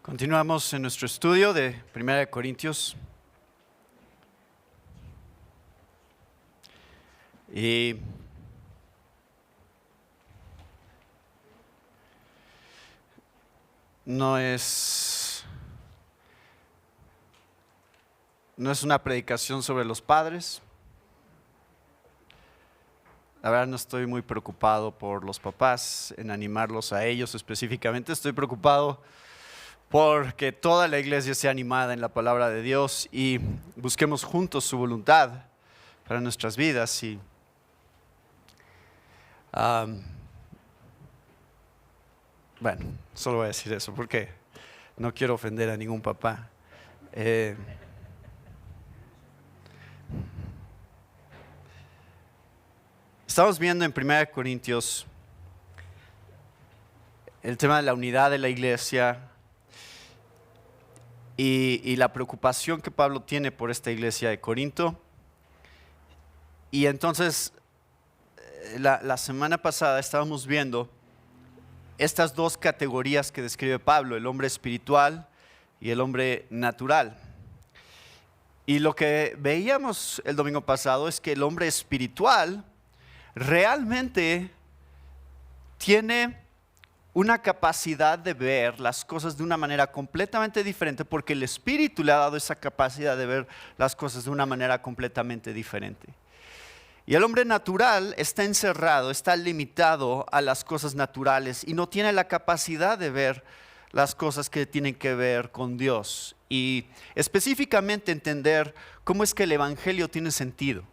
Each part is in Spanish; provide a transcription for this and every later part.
Continuamos en nuestro estudio de 1 Corintios. Y no es una predicación sobre los padres. La verdad no estoy muy preocupado por los papás, en animarlos a ellos específicamente. Estoy preocupado porque toda la iglesia sea animada en la palabra de Dios y busquemos juntos su voluntad para nuestras vidas. Y bueno, solo voy a decir eso porque no quiero ofender a ningún papá. Estamos viendo en 1 Corintios el tema de la unidad de la iglesia y la preocupación que Pablo tiene por esta iglesia de Corinto. Y entonces, la semana pasada estábamos viendo estas dos categorías que describe Pablo, el hombre espiritual y el hombre natural. Y lo que veíamos el domingo pasado es que el hombre espiritual realmente tiene una capacidad de ver las cosas de una manera completamente diferente, porque el Espíritu le ha dado esa capacidad de ver las cosas de una manera completamente diferente. Y el hombre natural está encerrado, está limitado a las cosas naturales y no tiene la capacidad de ver las cosas que tienen que ver con Dios y específicamente entender cómo es que el Evangelio tiene sentido.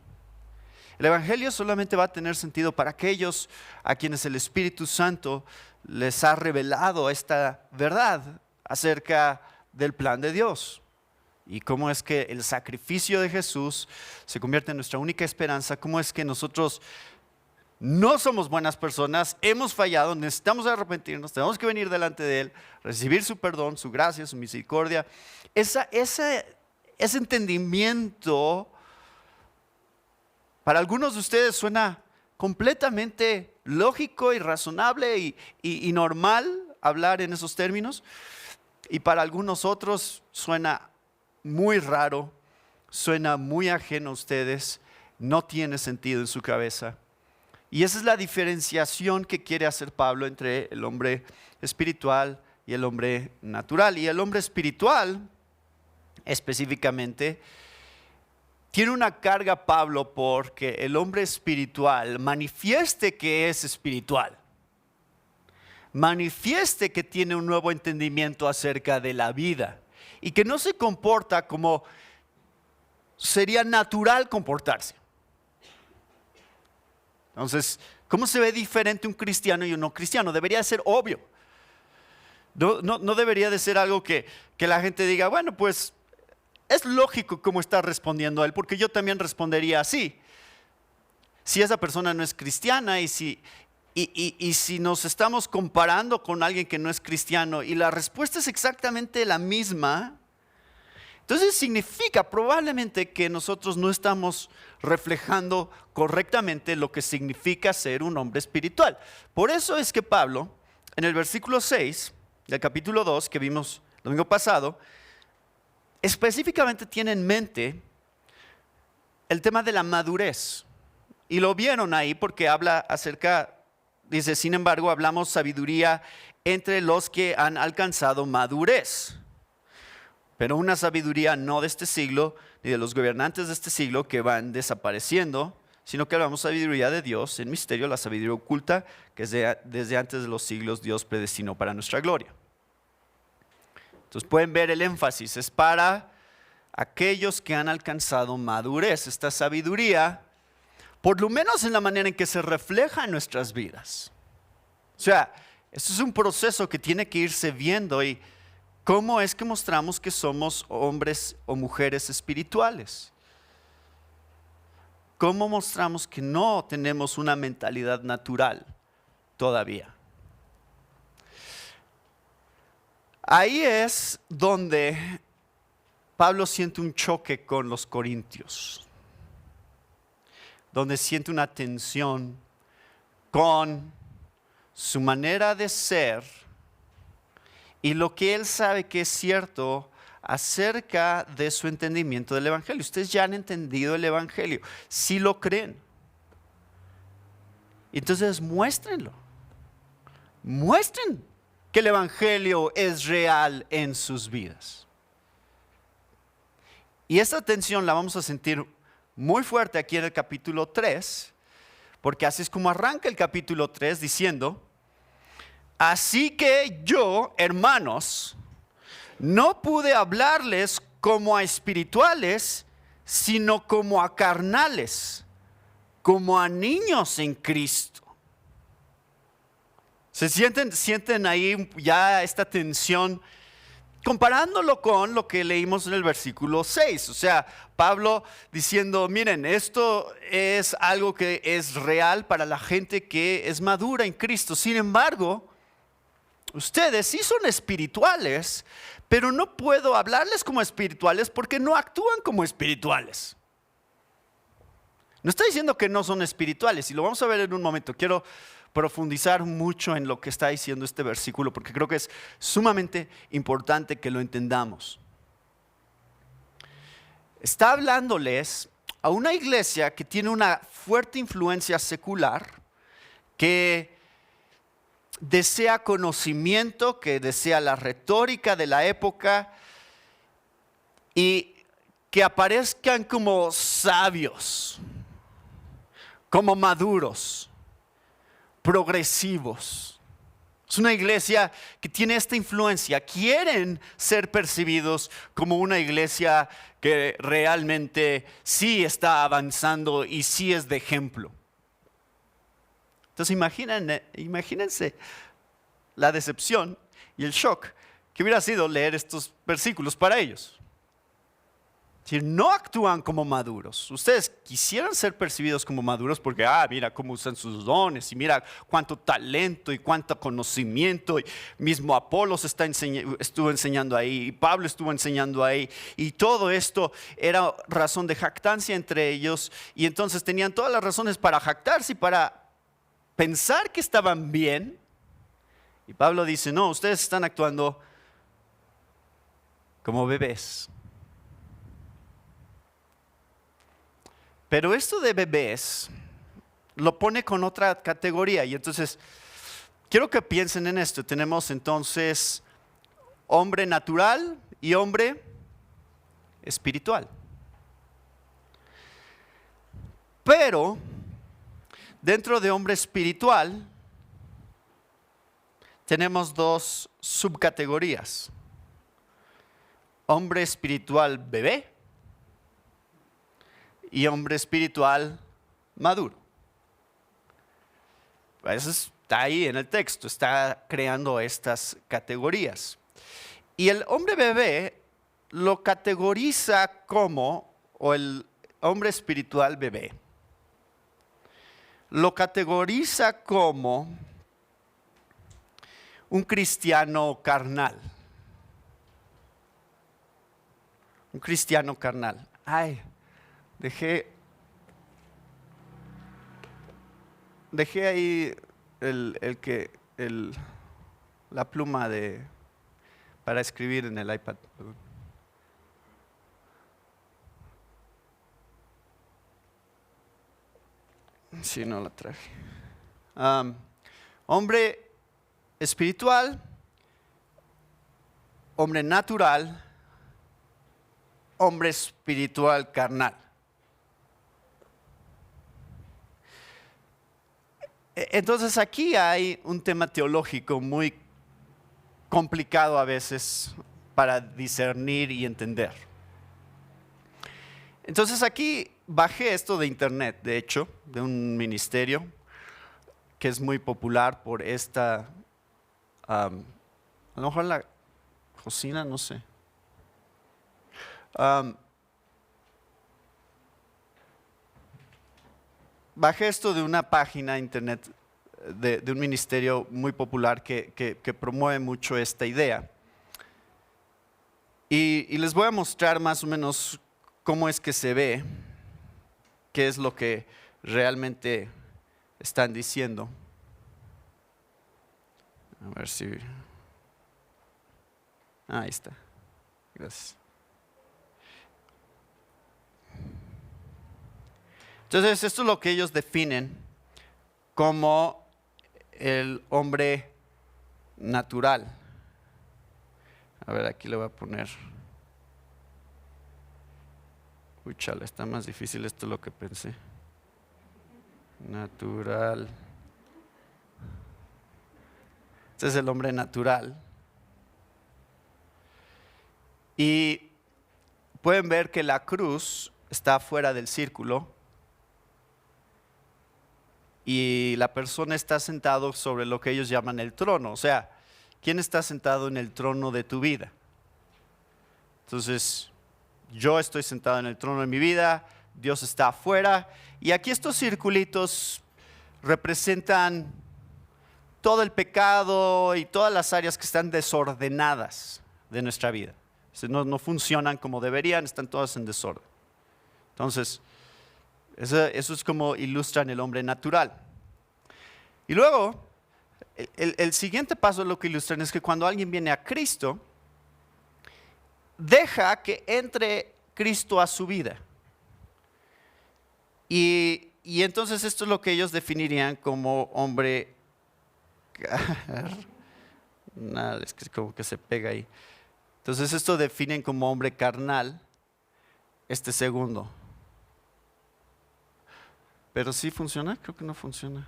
El Evangelio solamente va a tener sentido para aquellos a quienes el Espíritu Santo les ha revelado esta verdad acerca del plan de Dios. Y cómo es que el sacrificio de Jesús se convierte en nuestra única esperanza. Cómo es que nosotros no somos buenas personas, hemos fallado, necesitamos arrepentirnos, tenemos que venir delante de Él, recibir su perdón, su gracia, su misericordia. Ese entendimiento para algunos de ustedes suena completamente lógico y razonable y normal hablar en esos términos. Y para algunos otros suena muy raro, suena muy ajeno a ustedes, no tiene sentido en su cabeza. Y esa es la diferenciación que quiere hacer Pablo entre el hombre espiritual y el hombre natural. Y el hombre espiritual, específicamente, tiene una carga Pablo porque el hombre espiritual manifieste que es espiritual. Manifieste que tiene un nuevo entendimiento acerca de la vida y que no se comporta como sería natural comportarse. Entonces, ¿cómo se ve diferente un cristiano y un no cristiano? Debería ser obvio. No debería de ser algo que la gente diga, bueno, pues es lógico cómo está respondiendo a él, porque yo también respondería así. Si esa persona no es cristiana y si nos estamos comparando con alguien que no es cristiano y la respuesta es exactamente la misma, entonces significa probablemente que nosotros no estamos reflejando correctamente lo que significa ser un hombre espiritual. Por eso es que Pablo, en el versículo 6 del capítulo 2 que vimos el domingo pasado, específicamente tiene en mente el tema de la madurez. Y lo vieron ahí porque habla acerca, dice, sin embargo, hablamos sabiduría entre los que han alcanzado madurez. Pero una sabiduría no de este siglo, ni de los gobernantes de este siglo que van desapareciendo, sino que hablamos sabiduría de Dios, en misterio, la sabiduría oculta que desde antes de los siglos Dios predestinó para nuestra gloria. Entonces pueden ver el énfasis, es para aquellos que han alcanzado madurez. Esta sabiduría, por lo menos en la manera en que se refleja en nuestras vidas. O sea, esto es un proceso que tiene que irse viendo y cómo es que mostramos que somos hombres o mujeres espirituales. ¿Cómo mostramos que no tenemos una mentalidad natural todavía? Ahí es donde Pablo siente un choque con los corintios, donde siente una tensión con su manera de ser y lo que él sabe que es cierto acerca de su entendimiento del Evangelio. Ustedes ya han entendido el Evangelio, si lo creen. Entonces muéstrenlo. Muestren que el Evangelio es real en sus vidas. Y esta tensión la vamos a sentir muy fuerte aquí en el capítulo 3, porque así es como arranca el capítulo 3 diciendo: así que yo, hermanos, no pude hablarles como a espirituales, sino como a carnales, como a niños en Cristo. ¿Se sienten ahí ya esta tensión? Comparándolo con lo que leímos en el versículo 6. O sea, Pablo diciendo, miren, esto es algo que es real para la gente que es madura en Cristo. Sin embargo, ustedes sí son espirituales, pero no puedo hablarles como espirituales porque no actúan como espirituales. No estoy diciendo que no son espirituales, y lo vamos a ver en un momento. Quiero profundizar mucho en lo que está diciendo este versículo, porque creo que es sumamente importante que lo entendamos. Está hablándoles a una iglesia que tiene una fuerte influencia secular, que desea conocimiento, que desea la retórica de la época y que aparezcan como sabios, como maduros, progresivos. Es una iglesia que tiene esta influencia. Quieren ser percibidos como una iglesia que realmente sí está avanzando y sí es de ejemplo. Entonces imagínense la decepción y el shock que hubiera sido leer estos versículos para ellos. Es decir, no actúan como maduros. Ustedes quisieran ser percibidos como maduros porque, mira cómo usan sus dones y mira cuánto talento y cuánto conocimiento. Y mismo Apolos estuvo enseñando ahí, y Pablo estuvo enseñando ahí. Y todo esto era razón de jactancia entre ellos. Y entonces tenían todas las razones para jactarse y para pensar que estaban bien. Y Pablo dice, no, ustedes están actuando como bebés. Pero esto de bebés lo pone con otra categoría. Y entonces, quiero que piensen en esto. Tenemos entonces hombre natural y hombre espiritual. Pero, dentro de hombre espiritual, tenemos dos subcategorías. Hombre espiritual bebé y hombre espiritual maduro. Eso está ahí en el texto, está creando estas categorías. Y el hombre bebé lo categoriza como, o el hombre espiritual bebé, lo categoriza como un cristiano carnal. Un cristiano carnal. Dejé ahí la pluma para escribir en el iPad. Sí, no la traje. Hombre espiritual, hombre natural, hombre espiritual carnal. Entonces aquí hay un tema teológico muy complicado a veces para discernir y entender. Entonces aquí bajé esto de internet, de hecho, de un ministerio que es muy popular por esta, a lo mejor la Josina, no sé. Bajé esto de una página de internet de un ministerio muy popular que promueve mucho esta idea. Y les voy a mostrar más o menos cómo es que se ve, qué es lo que realmente están diciendo. A ver si... Ahí está. Gracias. Entonces, esto es lo que ellos definen como el hombre natural. A ver, aquí le voy a poner. Uy, chale, está más difícil esto de lo que pensé. Natural. Este es el hombre natural. Y pueden ver que la cruz está fuera del círculo y la persona está sentado sobre lo que ellos llaman el trono. O sea, ¿quién está sentado en el trono de tu vida? Entonces, yo estoy sentado en el trono de mi vida, Dios está afuera, y aquí estos circulitos representan todo el pecado y todas las áreas que están desordenadas de nuestra vida. No funcionan como deberían, están todas en desorden. Entonces, eso es como ilustran el hombre natural. Y luego, el siguiente paso de lo que ilustran es que cuando alguien viene a Cristo, deja que entre Cristo a su vida. Y entonces esto es lo que ellos definirían como hombre carnal. Es que como que se pega ahí. Entonces esto definen como hombre carnal este segundo. Pero sí funciona, creo que no funciona.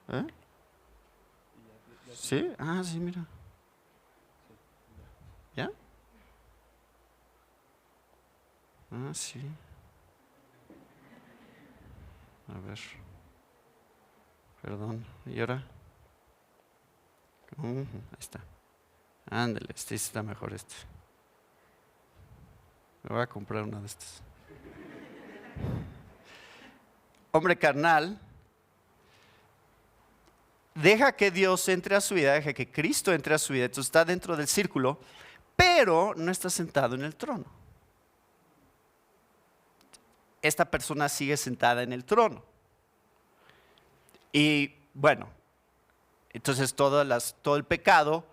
¿Eh? ¿Sí? Ah, sí, mira. ¿Ya? Ah, sí. A ver. Perdón. ¿Y ahora? Ahí está. Ándale, este está mejor este. Me voy a comprar una de estas. Hombre carnal deja que Dios entre a su vida, deja que Cristo entre a su vida, entonces está dentro del círculo, pero no está sentado en el trono. Esta persona sigue sentada en el trono. Y bueno, entonces todo el pecado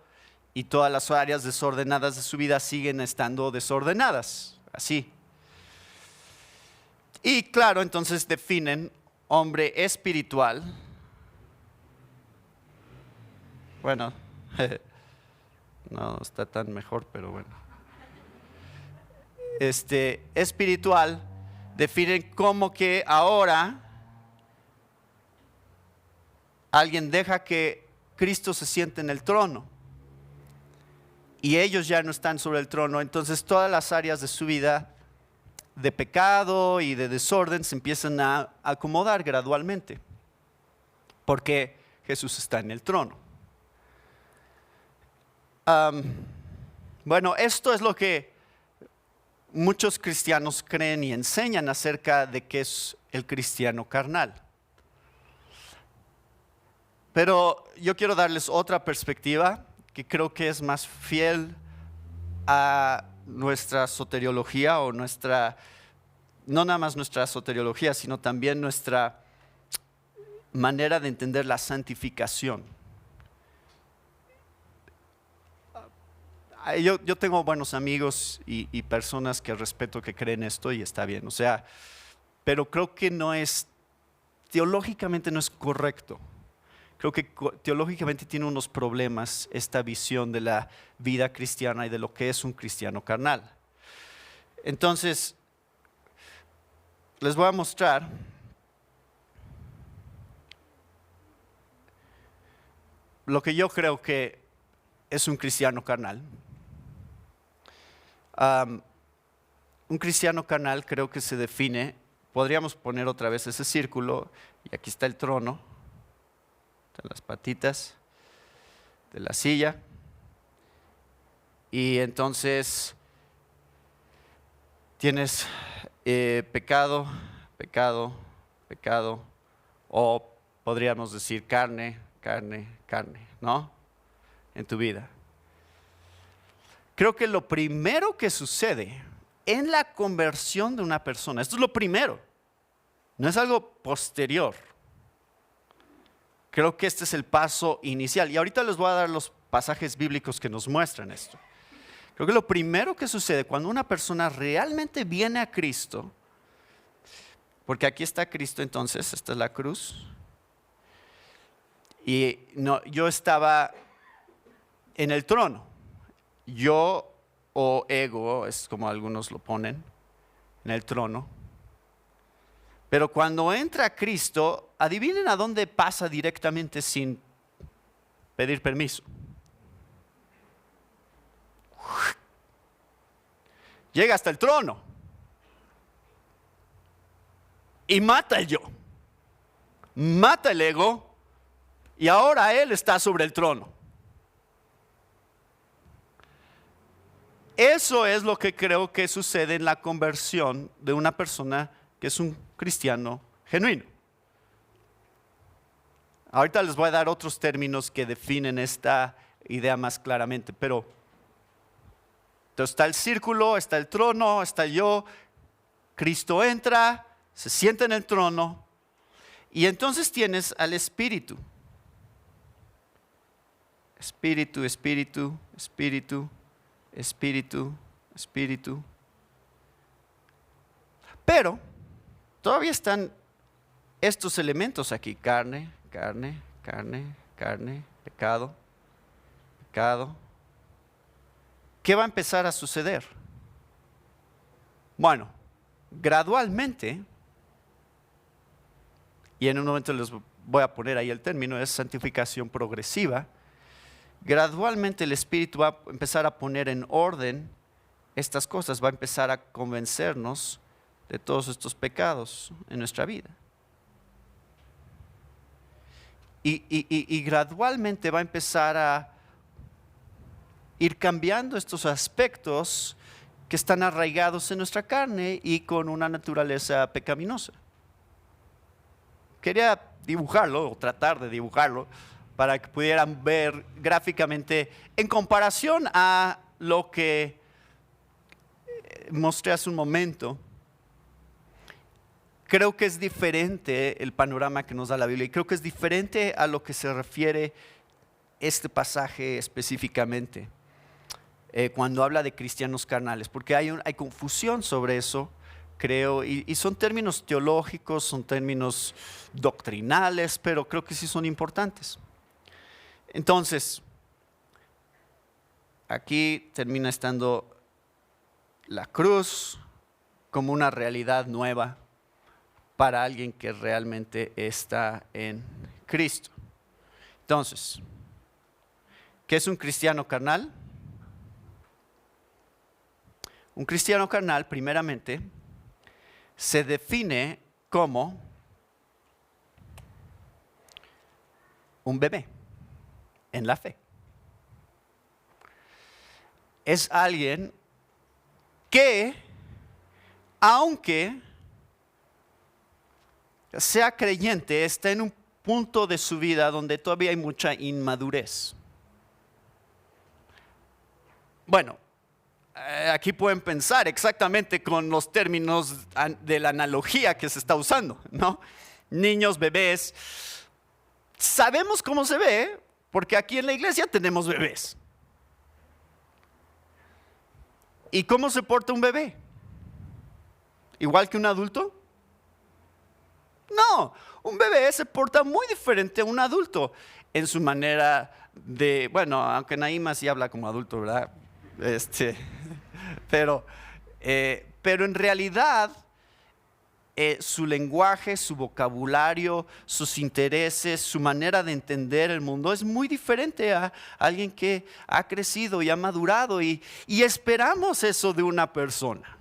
y todas las áreas desordenadas de su vida siguen estando desordenadas, así. Y claro, entonces definen hombre espiritual. Bueno, no está tan mejor, pero bueno. Espiritual definen como que ahora alguien deja que Cristo se siente en el trono y ellos ya no están sobre el trono, entonces todas las áreas de su vida de pecado y de desorden se empiezan a acomodar gradualmente, porque Jesús está en el trono. Bueno, esto es lo que muchos cristianos creen y enseñan acerca de qué es el cristiano carnal. Pero yo quiero darles otra perspectiva que creo que es más fiel a nuestra soteriología o no nada más nuestra soteriología, sino también nuestra manera de entender la santificación. Yo tengo buenos amigos y personas que respeto que creen esto y está bien, o sea, pero creo que teológicamente no es correcto. Creo que teológicamente tiene unos problemas esta visión de la vida cristiana y de lo que es un cristiano carnal. Entonces, les voy a mostrar lo que yo creo que es un cristiano carnal. Un cristiano carnal creo que se define, podríamos poner otra vez ese círculo, y aquí está el trono, están las patitas de la silla, y entonces tienes pecado, pecado, pecado, o podríamos decir carne, carne, carne, ¿no? En tu vida. Creo que lo primero que sucede en la conversión de una persona, esto es lo primero, no es algo posterior. Creo que este es el paso inicial. Y ahorita les voy a dar los pasajes bíblicos que nos muestran esto. Creo que lo primero que sucede cuando una persona realmente viene a Cristo, porque aquí está Cristo entonces, esta es la cruz, y no, yo estaba en el trono, yo o ego, es como algunos lo ponen, en el trono. Pero cuando entra Cristo, adivinen a dónde pasa directamente sin pedir permiso. Llega hasta el trono y mata el yo, mata el ego y ahora Él está sobre el trono. Eso es lo que creo que sucede en la conversión de una persona que es un cristiano genuino. Ahorita les voy a dar otros términos que definen esta idea más claramente, pero entonces está el círculo, está el trono, está yo, Cristo entra, se sienta en el trono y entonces tienes al Espíritu. Espíritu, Espíritu, Espíritu, Espíritu, Espíritu. Pero todavía están estos elementos aquí, carne, carne, carne, carne, pecado, pecado. ¿Qué va a empezar a suceder? Bueno, gradualmente, y en un momento les voy a poner ahí el término, es santificación progresiva. Gradualmente el Espíritu va a empezar a poner en orden estas cosas, va a empezar a convencernos de todos estos pecados en nuestra vida. Y gradualmente va a empezar a ir cambiando estos aspectos que están arraigados en nuestra carne y con una naturaleza pecaminosa. Quería dibujarlo o tratar de dibujarlo para que pudieran ver gráficamente en comparación a lo que mostré hace un momento. Creo que es diferente el panorama que nos da la Biblia y creo que es diferente a lo que se refiere este pasaje específicamente cuando habla de cristianos carnales, porque hay confusión sobre eso, creo, y son términos teológicos, son términos doctrinales, pero creo que sí son importantes. Entonces, aquí termina estando la cruz como una realidad nueva para alguien que realmente está en Cristo. Entonces, ¿qué es un cristiano carnal? Un cristiano carnal, primeramente, se define como un bebé en la fe. Es alguien que, aunque sea creyente, está en un punto de su vida donde todavía hay mucha inmadurez. Bueno, aquí pueden pensar exactamente con los términos de la analogía que se está usando, ¿no? Niños, bebés. Sabemos cómo se ve, porque aquí en la iglesia tenemos bebés. ¿Y cómo se porta un bebé? ¿Igual que un adulto? No, un bebé se porta muy diferente a un adulto en su manera de, bueno, aunque Naima sí habla como adulto, ¿verdad? Pero en realidad su lenguaje, su vocabulario, sus intereses, su manera de entender el mundo es muy diferente a alguien que ha crecido y ha madurado y esperamos eso de una persona.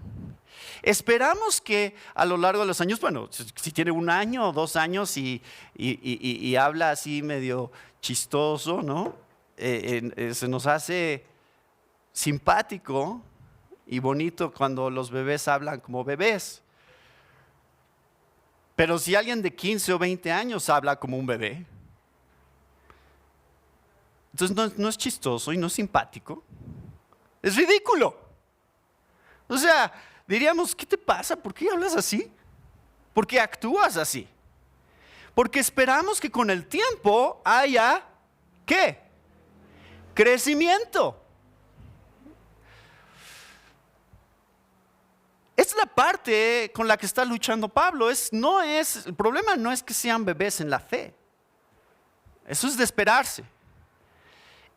Esperamos que a lo largo de los años, bueno, si tiene 1 año o 2 años y habla así medio chistoso, ¿no? Se nos hace simpático y bonito cuando los bebés hablan como bebés. Pero si alguien de 15 o 20 años habla como un bebé, entonces no es chistoso y no es simpático. Es ridículo. O sea, diríamos, ¿qué te pasa? ¿Por qué hablas así? ¿Por qué actúas así? Porque esperamos que con el tiempo haya, ¿qué? crecimiento. Esta es la parte con la que está luchando Pablo. El problema no es que sean bebés en la fe. Eso es de esperarse.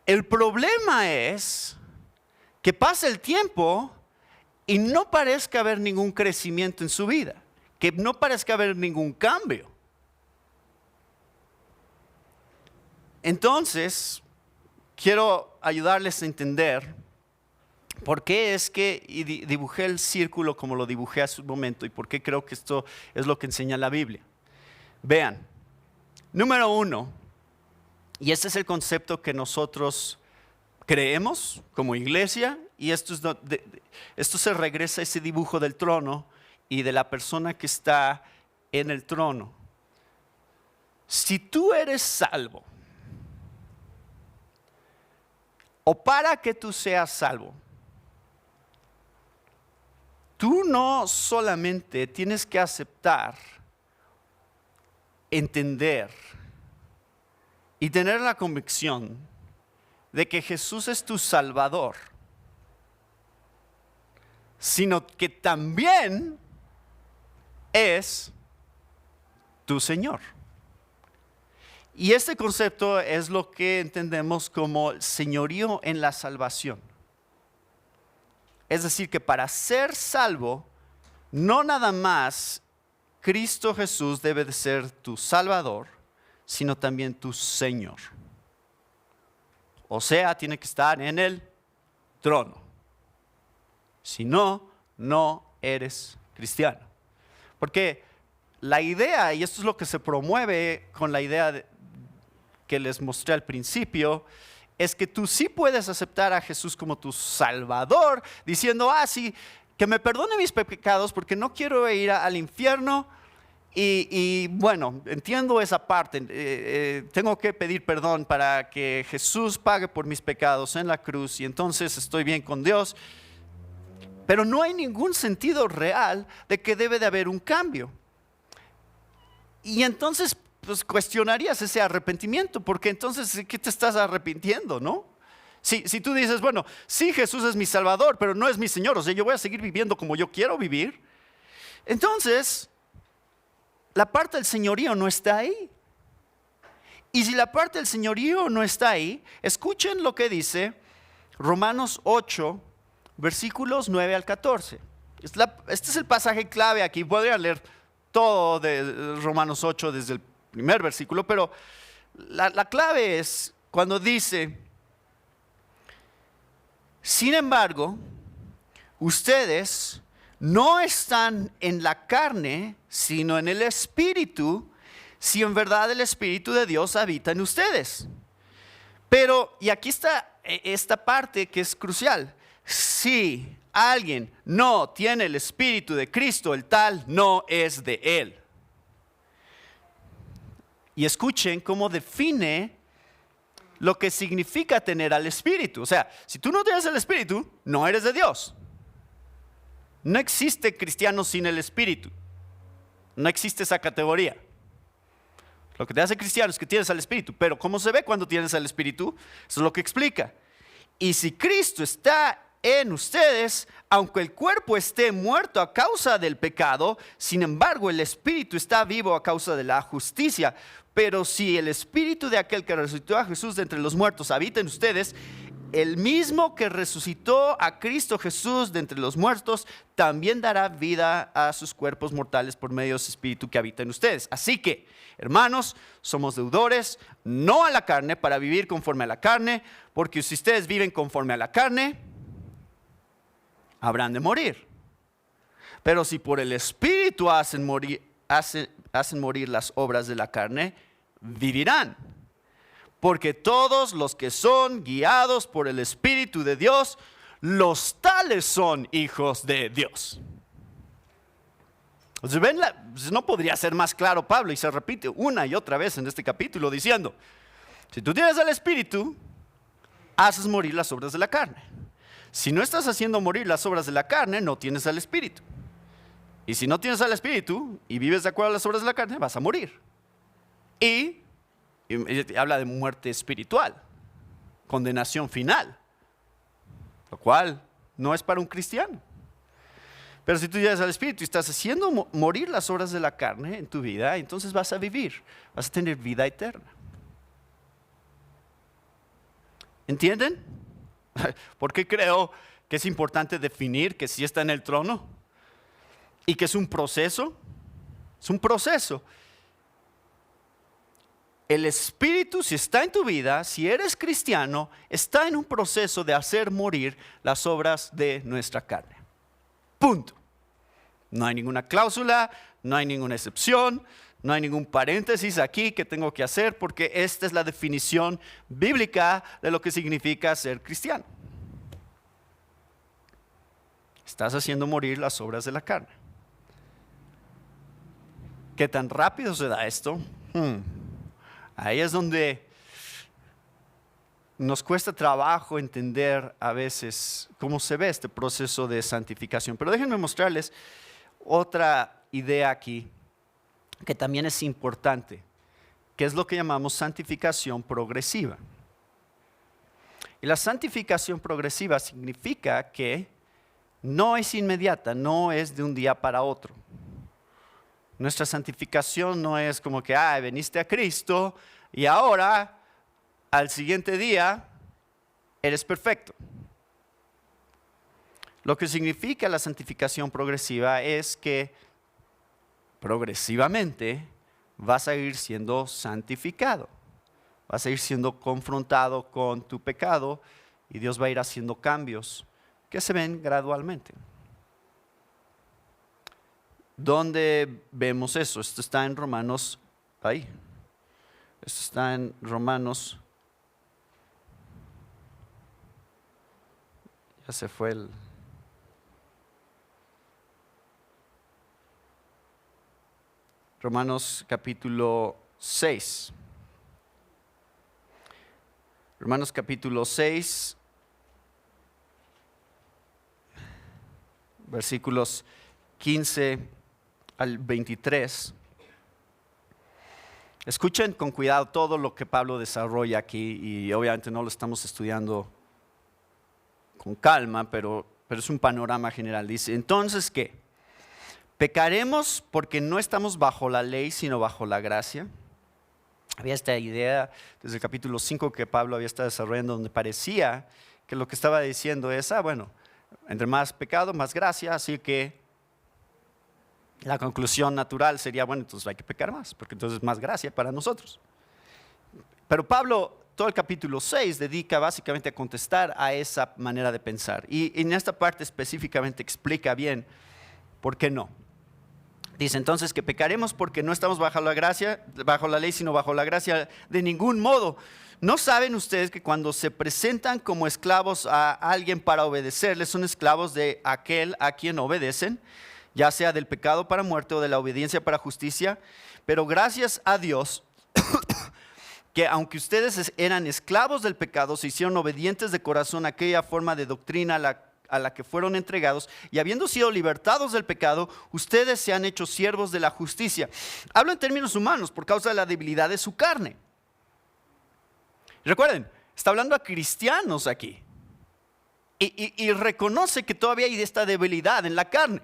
El problema es que pasa el tiempo y no parezca haber ningún crecimiento en su vida, que no parezca haber ningún cambio. Entonces, quiero ayudarles a entender por qué es que dibujé el círculo como lo dibujé hace un momento y por qué creo que esto es lo que enseña la Biblia. Vean, número 1, y este es el concepto que nosotros creemos como iglesia, y esto se regresa a ese dibujo del trono y de la persona que está en el trono. Si tú eres salvo, o para que tú seas salvo, tú no solamente tienes que aceptar, entender y tener la convicción de que Jesús es tu Salvador, sino que también es tu Señor. Y este concepto es lo que entendemos como señorío en la salvación. Es decir, que para ser salvo, no nada más Cristo Jesús debe de ser tu Salvador, sino también tu Señor. O sea, tiene que estar en el trono. Si no, no eres cristiano. Porque la idea, y esto es lo que se promueve con la idea que les mostré al principio, es que tú sí puedes aceptar a Jesús como tu Salvador, diciendo, sí, que me perdone mis pecados porque no quiero ir al infierno. Y bueno, entiendo esa parte, tengo que pedir perdón para que Jesús pague por mis pecados en la cruz y entonces estoy bien con Dios. Pero no hay ningún sentido real de que debe de haber un cambio. Y entonces pues cuestionarías ese arrepentimiento, porque entonces ¿qué te estás arrepintiendo, no? Si tú dices, bueno, sí, Jesús es mi Salvador, pero no es mi Señor, o sea, yo voy a seguir viviendo como yo quiero vivir, entonces la parte del señorío no está ahí. Y si la parte del señorío no está ahí, escuchen lo que dice Romanos 8, versículos 9 al 14. Este es el pasaje clave aquí. Podría leer todo de Romanos 8 desde el primer versículo, pero la clave es cuando dice: sin embargo, ustedes no están en la carne, sino en el Espíritu, si en verdad el Espíritu de Dios habita en ustedes. Pero, y aquí está esta parte que es crucial: si alguien no tiene el Espíritu de Cristo, el tal no es de Él. Y escuchen cómo define lo que significa tener al Espíritu. O sea, si tú no tienes el Espíritu, no eres de Dios. No existe cristiano sin el Espíritu. No existe esa categoría. Lo que te hace cristiano es que tienes al Espíritu. Pero ¿cómo se ve cuando tienes al Espíritu? Eso es lo que explica. Y si Cristo está en ustedes, aunque el cuerpo esté muerto a causa del pecado, sin embargo el Espíritu está vivo a causa de la justicia. Pero si el Espíritu de aquel que resucitó a Jesús de entre los muertos habita en ustedes, el mismo que resucitó a Cristo Jesús de entre los muertos, también dará vida a sus cuerpos mortales por medio de su Espíritu que habita en ustedes. Así que, hermanos, somos deudores, no a la carne, para vivir conforme a la carne, porque si ustedes viven conforme a la carne, habrán de morir. Pero si por el Espíritu hacen morir las obras de la carne, vivirán. Porque todos los que son guiados por el Espíritu de Dios, los tales son hijos de Dios. Entonces, ¿ven? No podría ser más claro Pablo, y se repite una y otra vez en este capítulo diciendo: si tú tienes el Espíritu, haces morir las obras de la carne. Si no estás haciendo morir las obras de la carne, no tienes al Espíritu. Y si no tienes al Espíritu y vives de acuerdo a las obras de la carne, vas a morir. Y habla de muerte espiritual, condenación final, lo cual no es para un cristiano. Pero si tú llegas al Espíritu y estás haciendo morir las obras de la carne en tu vida, entonces vas a vivir, vas a tener vida eterna. ¿Entienden? ¿Por qué creo que es importante definir que sí está en el trono? Y que es un proceso. Es un proceso. El Espíritu, si está en tu vida, si eres cristiano, está en un proceso de hacer morir las obras de nuestra carne. Punto. No hay ninguna cláusula, no hay ninguna excepción, no hay ningún paréntesis aquí que tengo que hacer, porque esta es la definición bíblica de lo que significa ser cristiano. Estás haciendo morir las obras de la carne. ¿Qué tan rápido se da esto? Ahí es donde nos cuesta trabajo entender a veces cómo se ve este proceso de santificación. Pero déjenme mostrarles otra idea aquí que también es importante, que es lo que llamamos santificación progresiva. Y la santificación progresiva significa que no es inmediata, no es de un día para otro. Nuestra santificación no es como que, veniste a Cristo y ahora, al siguiente día, eres perfecto. Lo que significa la santificación progresiva es que progresivamente vas a ir siendo santificado. Vas a ir siendo confrontado con tu pecado y Dios va a ir haciendo cambios que se ven gradualmente. ¿Dónde vemos eso? Esto está en Romanos, ahí. Esto está en Romanos. Ya se fue el... Romanos capítulo 6. Romanos capítulo 6, versículos 15 al 23. Escuchen con cuidado todo lo que Pablo desarrolla aquí, y obviamente no lo estamos estudiando con calma, pero es un panorama general. Dice, entonces, ¿qué? ¿Pecaremos porque no estamos bajo la ley, sino bajo la gracia? Había esta idea desde el capítulo 5 que Pablo había estado desarrollando, donde parecía que lo que estaba diciendo es, bueno, entre más pecado, más gracia, así que la conclusión natural sería, bueno, entonces hay que pecar más, porque entonces es más gracia para nosotros. Pero Pablo, todo el capítulo 6, dedica básicamente a contestar a esa manera de pensar. Y en esta parte específicamente explica bien por qué no. Dice entonces que pecaremos porque no estamos bajo la gracia, bajo la ley, sino bajo la gracia de ningún modo. ¿No saben ustedes que cuando se presentan como esclavos a alguien para obedecerle, son esclavos de aquel a quien obedecen, ya sea del pecado para muerte o de la obediencia para justicia? Pero gracias a Dios que aunque ustedes eran esclavos del pecado, se hicieron obedientes de corazón a aquella forma de doctrina a la que fueron entregados, y habiendo sido libertados del pecado, ustedes se han hecho siervos de la justicia. Hablo en términos humanos por causa de la debilidad de su carne. Recuerden, está hablando a cristianos aquí y reconoce que todavía hay esta debilidad en la carne.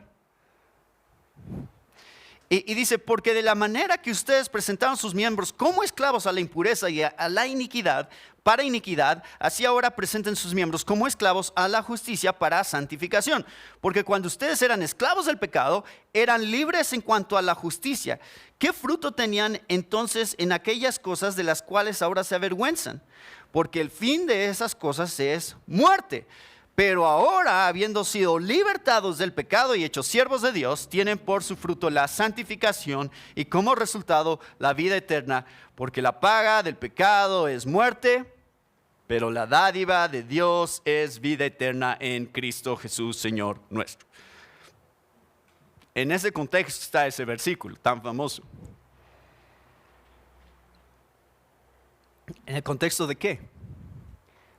Y dice, porque de la manera que ustedes presentaron sus miembros como esclavos a la impureza y a la iniquidad, para iniquidad, así ahora presenten sus miembros como esclavos a la justicia para santificación. Porque cuando ustedes eran esclavos del pecado, eran libres en cuanto a la justicia. ¿Qué fruto tenían entonces en aquellas cosas de las cuales ahora se avergüenzan? Porque el fin de esas cosas es muerte. Pero ahora, habiendo sido libertados del pecado y hechos siervos de Dios, tienen por su fruto la santificación y como resultado la vida eterna. Porque la paga del pecado es muerte, pero la dádiva de Dios es vida eterna en Cristo Jesús, Señor nuestro. En ese contexto está ese versículo tan famoso. ¿En el contexto de qué?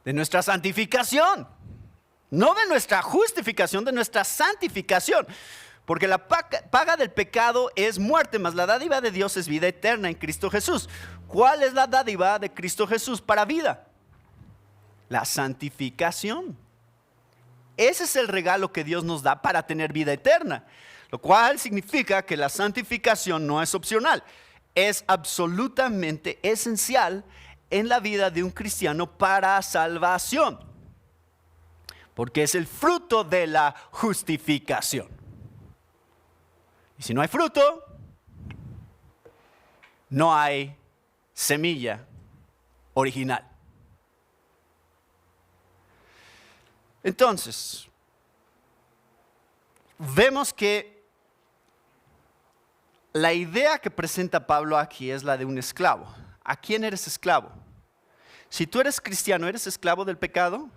De nuestra santificación. No de nuestra justificación, de nuestra santificación. Porque la paga del pecado es muerte, mas la dádiva de Dios es vida eterna en Cristo Jesús. ¿Cuál es la dádiva de Cristo Jesús para vida? La santificación. Ese es el regalo que Dios nos da para tener vida eterna, lo cual significa que la santificación no es opcional, es absolutamente esencial en la vida de un cristiano para salvación, porque es el fruto de la justificación. Y si no hay fruto, no hay semilla original. Entonces, vemos que la idea que presenta Pablo aquí es la de un esclavo. ¿A quién eres esclavo? Si tú eres cristiano, ¿eres esclavo del pecado?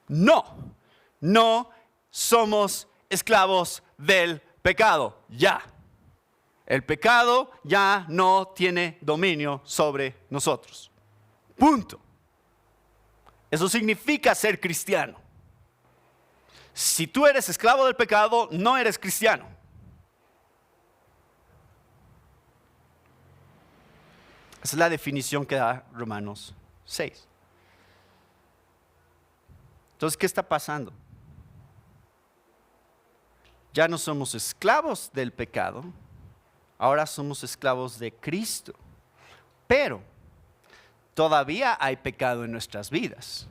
No, no somos esclavos del pecado, ya. El pecado ya no tiene dominio sobre nosotros. Punto. Eso significa ser cristiano. Si tú eres esclavo del pecado, no eres cristiano. Esa es la definición que da Romanos 6. Entonces, ¿qué está pasando? Ya no somos esclavos del pecado, ahora somos esclavos de Cristo. Pero todavía hay pecado en nuestras vidas.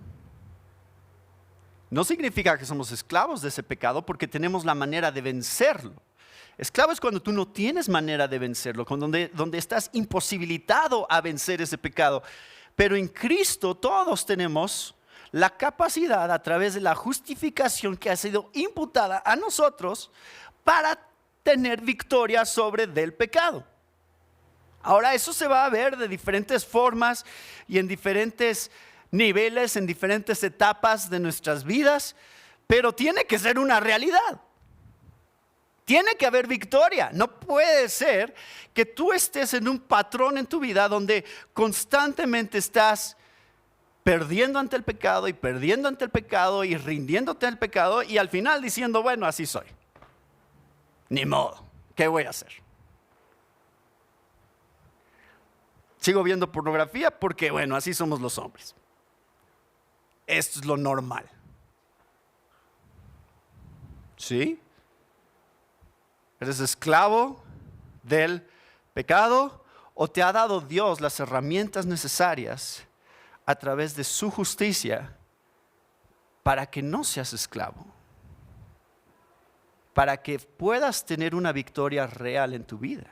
No significa que somos esclavos de ese pecado porque tenemos la manera de vencerlo. Esclavo es cuando tú no tienes manera de vencerlo, donde estás imposibilitado a vencer ese pecado. Pero en Cristo todos tenemos la capacidad a través de la justificación que ha sido imputada a nosotros para tener victoria sobre del pecado. Ahora eso se va a ver de diferentes formas y en diferentes niveles, en diferentes etapas de nuestras vidas, pero tiene que ser una realidad. Tiene que haber victoria. No puede ser que tú estés en un patrón en tu vida donde constantemente estás perdiendo ante el pecado y perdiendo ante el pecado y rindiéndote al pecado y al final diciendo, bueno, así soy. Ni modo, ¿qué voy a hacer? Sigo viendo pornografía porque, bueno, así somos los hombres. Esto es lo normal. ¿Sí? ¿Eres esclavo del pecado o te ha dado Dios las herramientas necesarias a través de su justicia para que no seas esclavo? Para que puedas tener una victoria real en tu vida.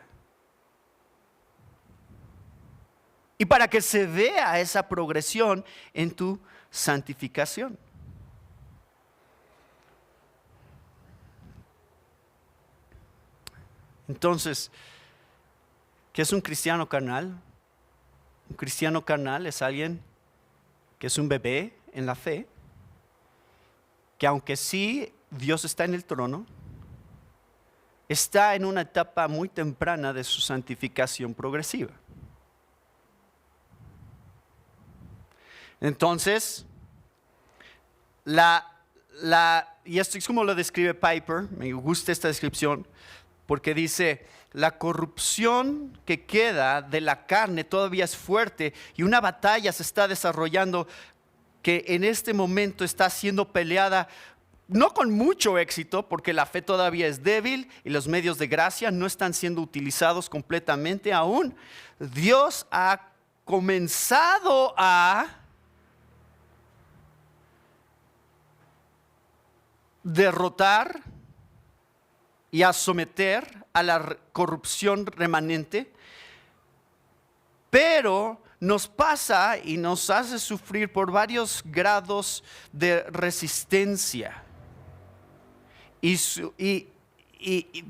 Y para que se vea esa progresión en tu santificación. Entonces, ¿qué es un cristiano carnal? Un cristiano carnal es alguien que es un bebé en la fe, que aunque sí Dios está en el trono, está en una etapa muy temprana de su santificación progresiva. Entonces, y esto es como lo describe Piper, me gusta esta descripción, porque dice, la corrupción que queda de la carne todavía es fuerte y una batalla se está desarrollando que en este momento está siendo peleada, no con mucho éxito, porque la fe todavía es débil y los medios de gracia no están siendo utilizados completamente aún. Dios ha comenzado a derrotar y a someter a la corrupción remanente, pero nos pasa y nos hace sufrir por varios grados de resistencia y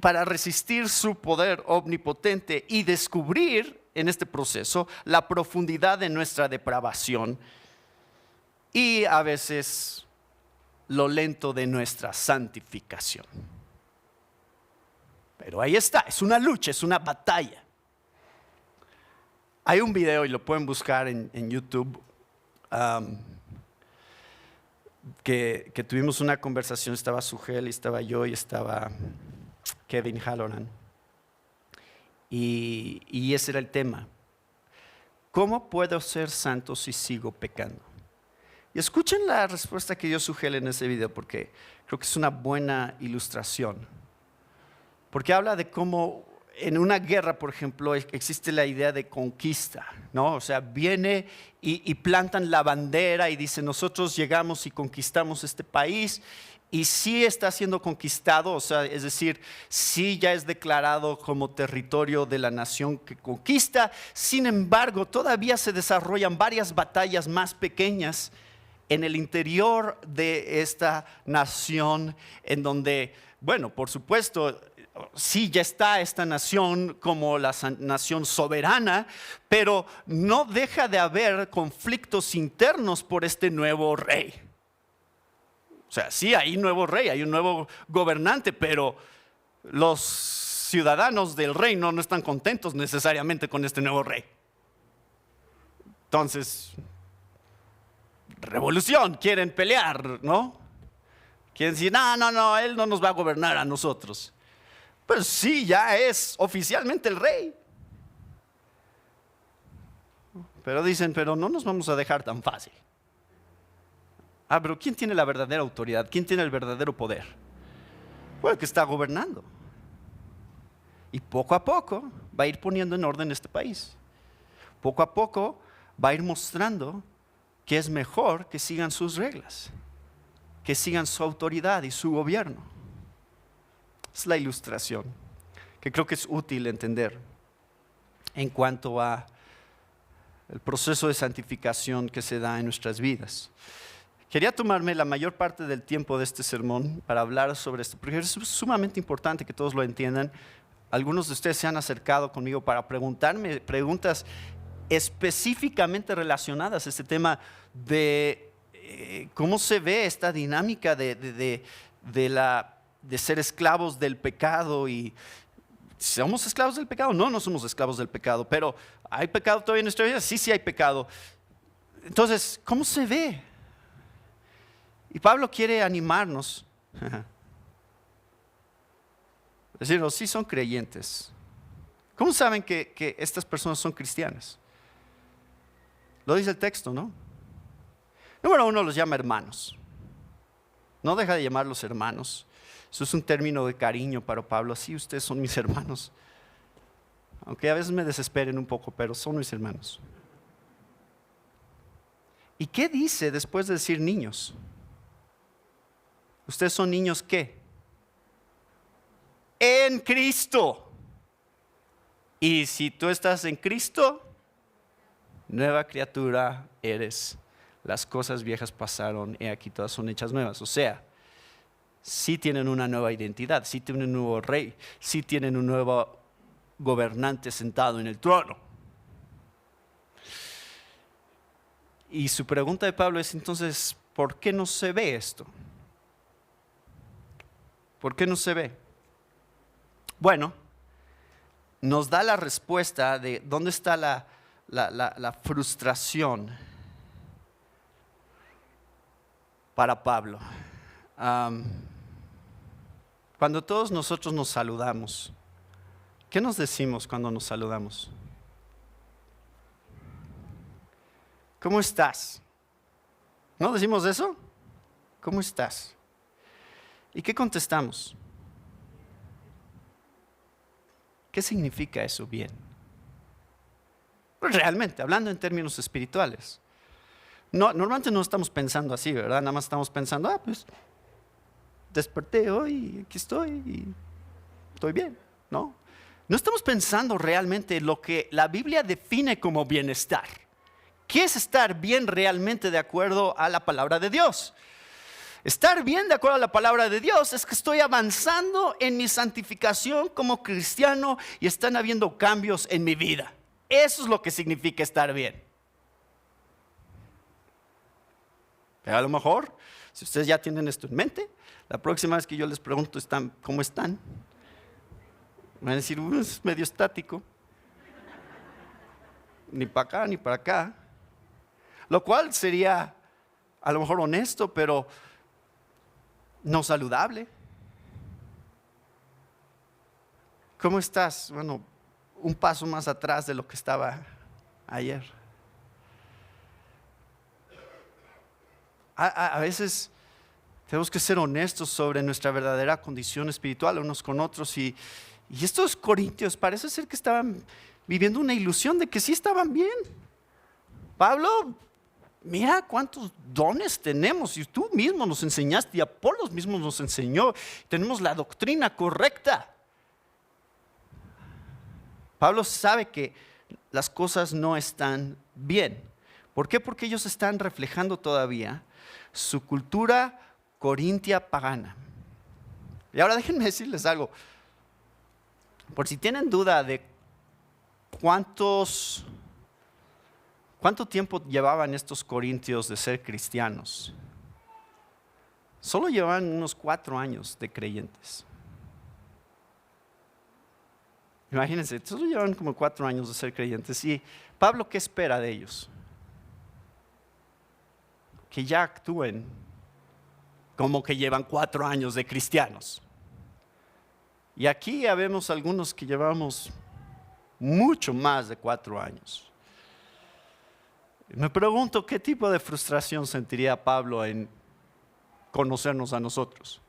para resistir su poder omnipotente y descubrir en este proceso la profundidad de nuestra depravación y a veces lo lento de nuestra santificación. Pero ahí está, es una lucha, es una batalla. Hay un video, y lo pueden buscar en YouTube, que tuvimos una conversación, estaba Sugel, estaba yo y estaba Kevin Halloran. Y ese era el tema. ¿Cómo puedo ser santo si sigo pecando? Y escuchen la respuesta que dio Sugel en ese video, porque creo que es una buena ilustración. Porque habla de cómo en una guerra, por ejemplo, existe la idea de conquista, ¿no? O sea, viene y plantan la bandera y dicen, nosotros llegamos y conquistamos este país, y sí está siendo conquistado, o sea, es decir, sí ya es declarado como territorio de la nación que conquista. Sin embargo, todavía se desarrollan varias batallas más pequeñas en el interior de esta nación, en donde, bueno, por supuesto, sí ya está esta nación como la nación soberana, pero no deja de haber conflictos internos por este nuevo rey. O sea, sí hay un nuevo rey, hay un nuevo gobernante, pero los ciudadanos del reino no están contentos necesariamente con este nuevo rey. Entonces, revolución, quieren pelear, ¿no? Quieren decir, no, él no nos va a gobernar a nosotros. Pues sí, ya es oficialmente el rey. Pero dicen, pero no nos vamos a dejar tan fácil. Pero ¿quién tiene la verdadera autoridad? ¿Quién tiene el verdadero poder? Pues el que está gobernando. Y poco a poco va a ir poniendo en orden este país. Poco a poco va a ir mostrando que es mejor que sigan sus reglas, que sigan su autoridad y su gobierno. Es la ilustración que creo que es útil entender en cuanto a el proceso de santificación que se da en nuestras vidas. Quería tomarme la mayor parte del tiempo de este sermón para hablar sobre esto, porque es sumamente importante que todos lo entiendan. Algunos de ustedes se han acercado conmigo para preguntarme preguntas específicamente relacionadas a este tema de cómo se ve esta dinámica de ser esclavos del pecado. Y ¿somos esclavos del pecado? No somos esclavos del pecado, pero ¿hay pecado todavía en nuestra vida? Sí hay pecado. Entonces, ¿cómo se ve? Y Pablo quiere animarnos. Decirnos, sí son creyentes. ¿Cómo saben que estas personas son cristianas? Lo dice el texto, ¿no? Número uno, los llama hermanos. No deja de llamarlos hermanos. Eso es un término de cariño para Pablo. Sí, ustedes son mis hermanos. Aunque a veces me desesperen un poco, pero son mis hermanos. ¿Y qué dice después de decir niños? ¿Ustedes son niños qué? En Cristo. Y si tú estás en Cristo, nueva criatura eres. Las cosas viejas pasaron y aquí todas son hechas nuevas. O sea, sí tienen una nueva identidad, sí tienen un nuevo rey, sí tienen un nuevo gobernante sentado en el trono. Y su pregunta de Pablo es entonces, ¿por qué no se ve esto? ¿Por qué no se ve? Bueno, nos da la respuesta de dónde está la frustración para Pablo. Cuando todos nosotros nos saludamos, ¿qué nos decimos cuando nos saludamos? ¿Cómo estás? ¿No decimos eso? ¿Cómo estás? ¿Y qué contestamos? ¿Qué significa eso bien? Pues realmente, hablando en términos espirituales. No, normalmente no estamos pensando así, ¿verdad? Nada más estamos pensando, pues desperté hoy, aquí estoy y estoy bien, ¿no? No estamos pensando realmente lo que la Biblia define como bienestar. ¿Qué es estar bien realmente de acuerdo a la palabra de Dios? Estar bien de acuerdo a la palabra de Dios es que estoy avanzando en mi santificación como cristiano y están habiendo cambios en mi vida. Eso es lo que significa estar bien. Pero a lo mejor, si ustedes ya tienen esto en mente, la próxima vez que yo les pregunto ¿cómo están? Van a decir, es medio estático. Ni para acá, ni para acá. Lo cual sería a lo mejor honesto, pero no saludable. ¿Cómo estás? Bueno, un paso más atrás de lo que estaba ayer. A veces tenemos que ser honestos sobre nuestra verdadera condición espiritual unos con otros. Y estos corintios parece ser que estaban viviendo una ilusión de que sí estaban bien. Pablo, mira cuántos dones tenemos y tú mismo nos enseñaste y Apolos mismo nos enseñó. Tenemos la doctrina correcta. Pablo sabe que las cosas no están bien. ¿Por qué? Porque ellos están reflejando todavía su cultura corintia pagana. Y ahora déjenme decirles algo. Por si tienen duda de cuánto tiempo llevaban estos corintios de ser cristianos, solo llevaban unos 4 años de creyentes. Imagínense, solo llevan como 4 años de ser creyentes. Y Pablo, ¿qué espera de ellos? Que ya actúen como que llevan 4 años de cristianos. Y aquí ya vemos algunos que llevamos mucho más de 4 años. Me pregunto qué tipo de frustración sentiría Pablo en conocernos a nosotros.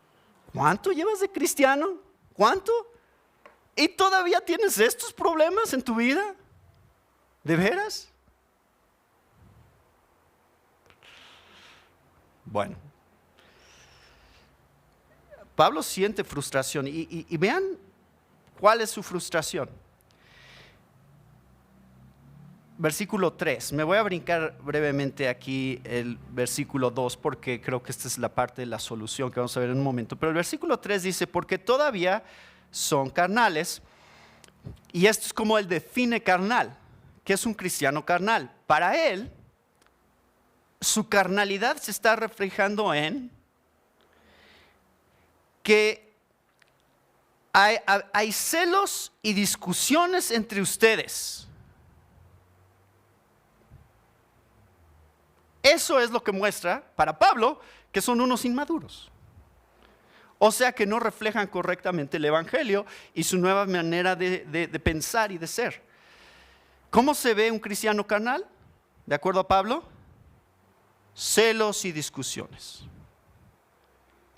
¿Cuánto llevas de cristiano? ¿Cuánto? ¿Y todavía tienes estos problemas en tu vida? ¿De veras? Bueno, Pablo siente frustración y vean cuál es su frustración. Versículo 3, me voy a brincar brevemente aquí el versículo 2 porque creo que esta es la parte de la solución que vamos a ver en un momento. Pero el versículo 3 dice, porque todavía son carnales, y esto es como él define carnal, que es un cristiano carnal. Para él, su carnalidad se está reflejando en que hay celos y discusiones entre ustedes. Eso es lo que muestra para Pablo que son unos inmaduros. O sea que no reflejan correctamente el evangelio y su nueva manera de pensar y de ser. ¿Cómo se ve un cristiano carnal? De acuerdo a Pablo, celos y discusiones.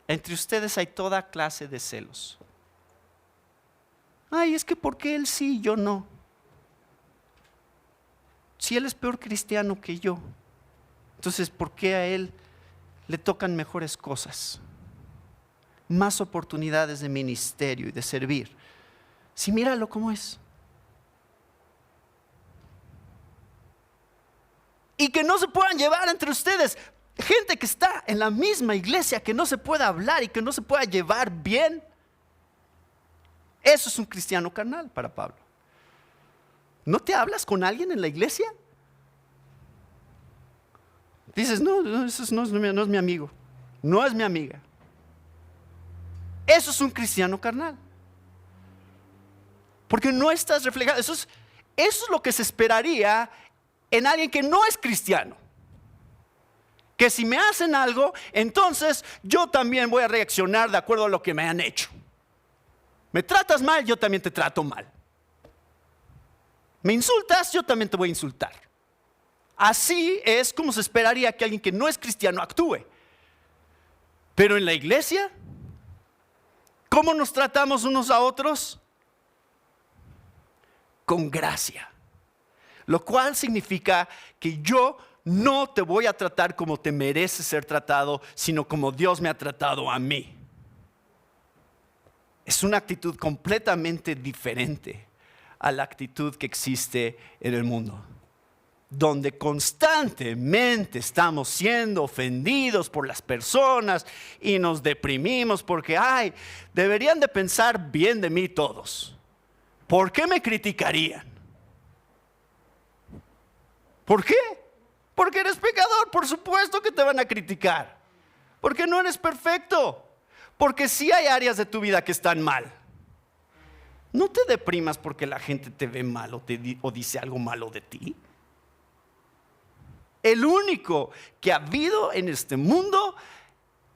Entre ustedes hay toda clase de celos. Ay, es que ¿por qué él sí y yo no? Si él es peor cristiano que yo, entonces ¿por qué a él le tocan mejores cosas? Más oportunidades de ministerio y de servir. Si míralo cómo es. Y que no se puedan llevar entre ustedes. Gente que está en la misma iglesia, que no se pueda hablar y que no se pueda llevar bien. Eso es un cristiano carnal para Pablo. ¿No te hablas con alguien en la iglesia? Dices, no, eso no es mi amigo, no es mi amiga. Eso es un cristiano carnal. Porque no estás reflejando. Eso es lo que se esperaría en alguien que no es cristiano. Que si me hacen algo, entonces yo también voy a reaccionar de acuerdo a lo que me han hecho. Me tratas mal, yo también te trato mal. Me insultas, yo también te voy a insultar. Así es como se esperaría que alguien que no es cristiano actúe. Pero en la iglesia, ¿cómo nos tratamos unos a otros? Con gracia. Lo cual significa que yo no te voy a tratar como te mereces ser tratado, sino como Dios me ha tratado a mí. Es una actitud completamente diferente a la actitud que existe en el mundo, donde constantemente estamos siendo ofendidos por las personas y nos deprimimos porque, deberían de pensar bien de mí todos. ¿Por qué me criticarían? ¿Por qué? Porque eres pecador, por supuesto que te van a criticar. Porque no eres perfecto. Porque sí hay áreas de tu vida que están mal. No te deprimas porque la gente te ve mal o dice algo malo de ti. El único que ha habido en este mundo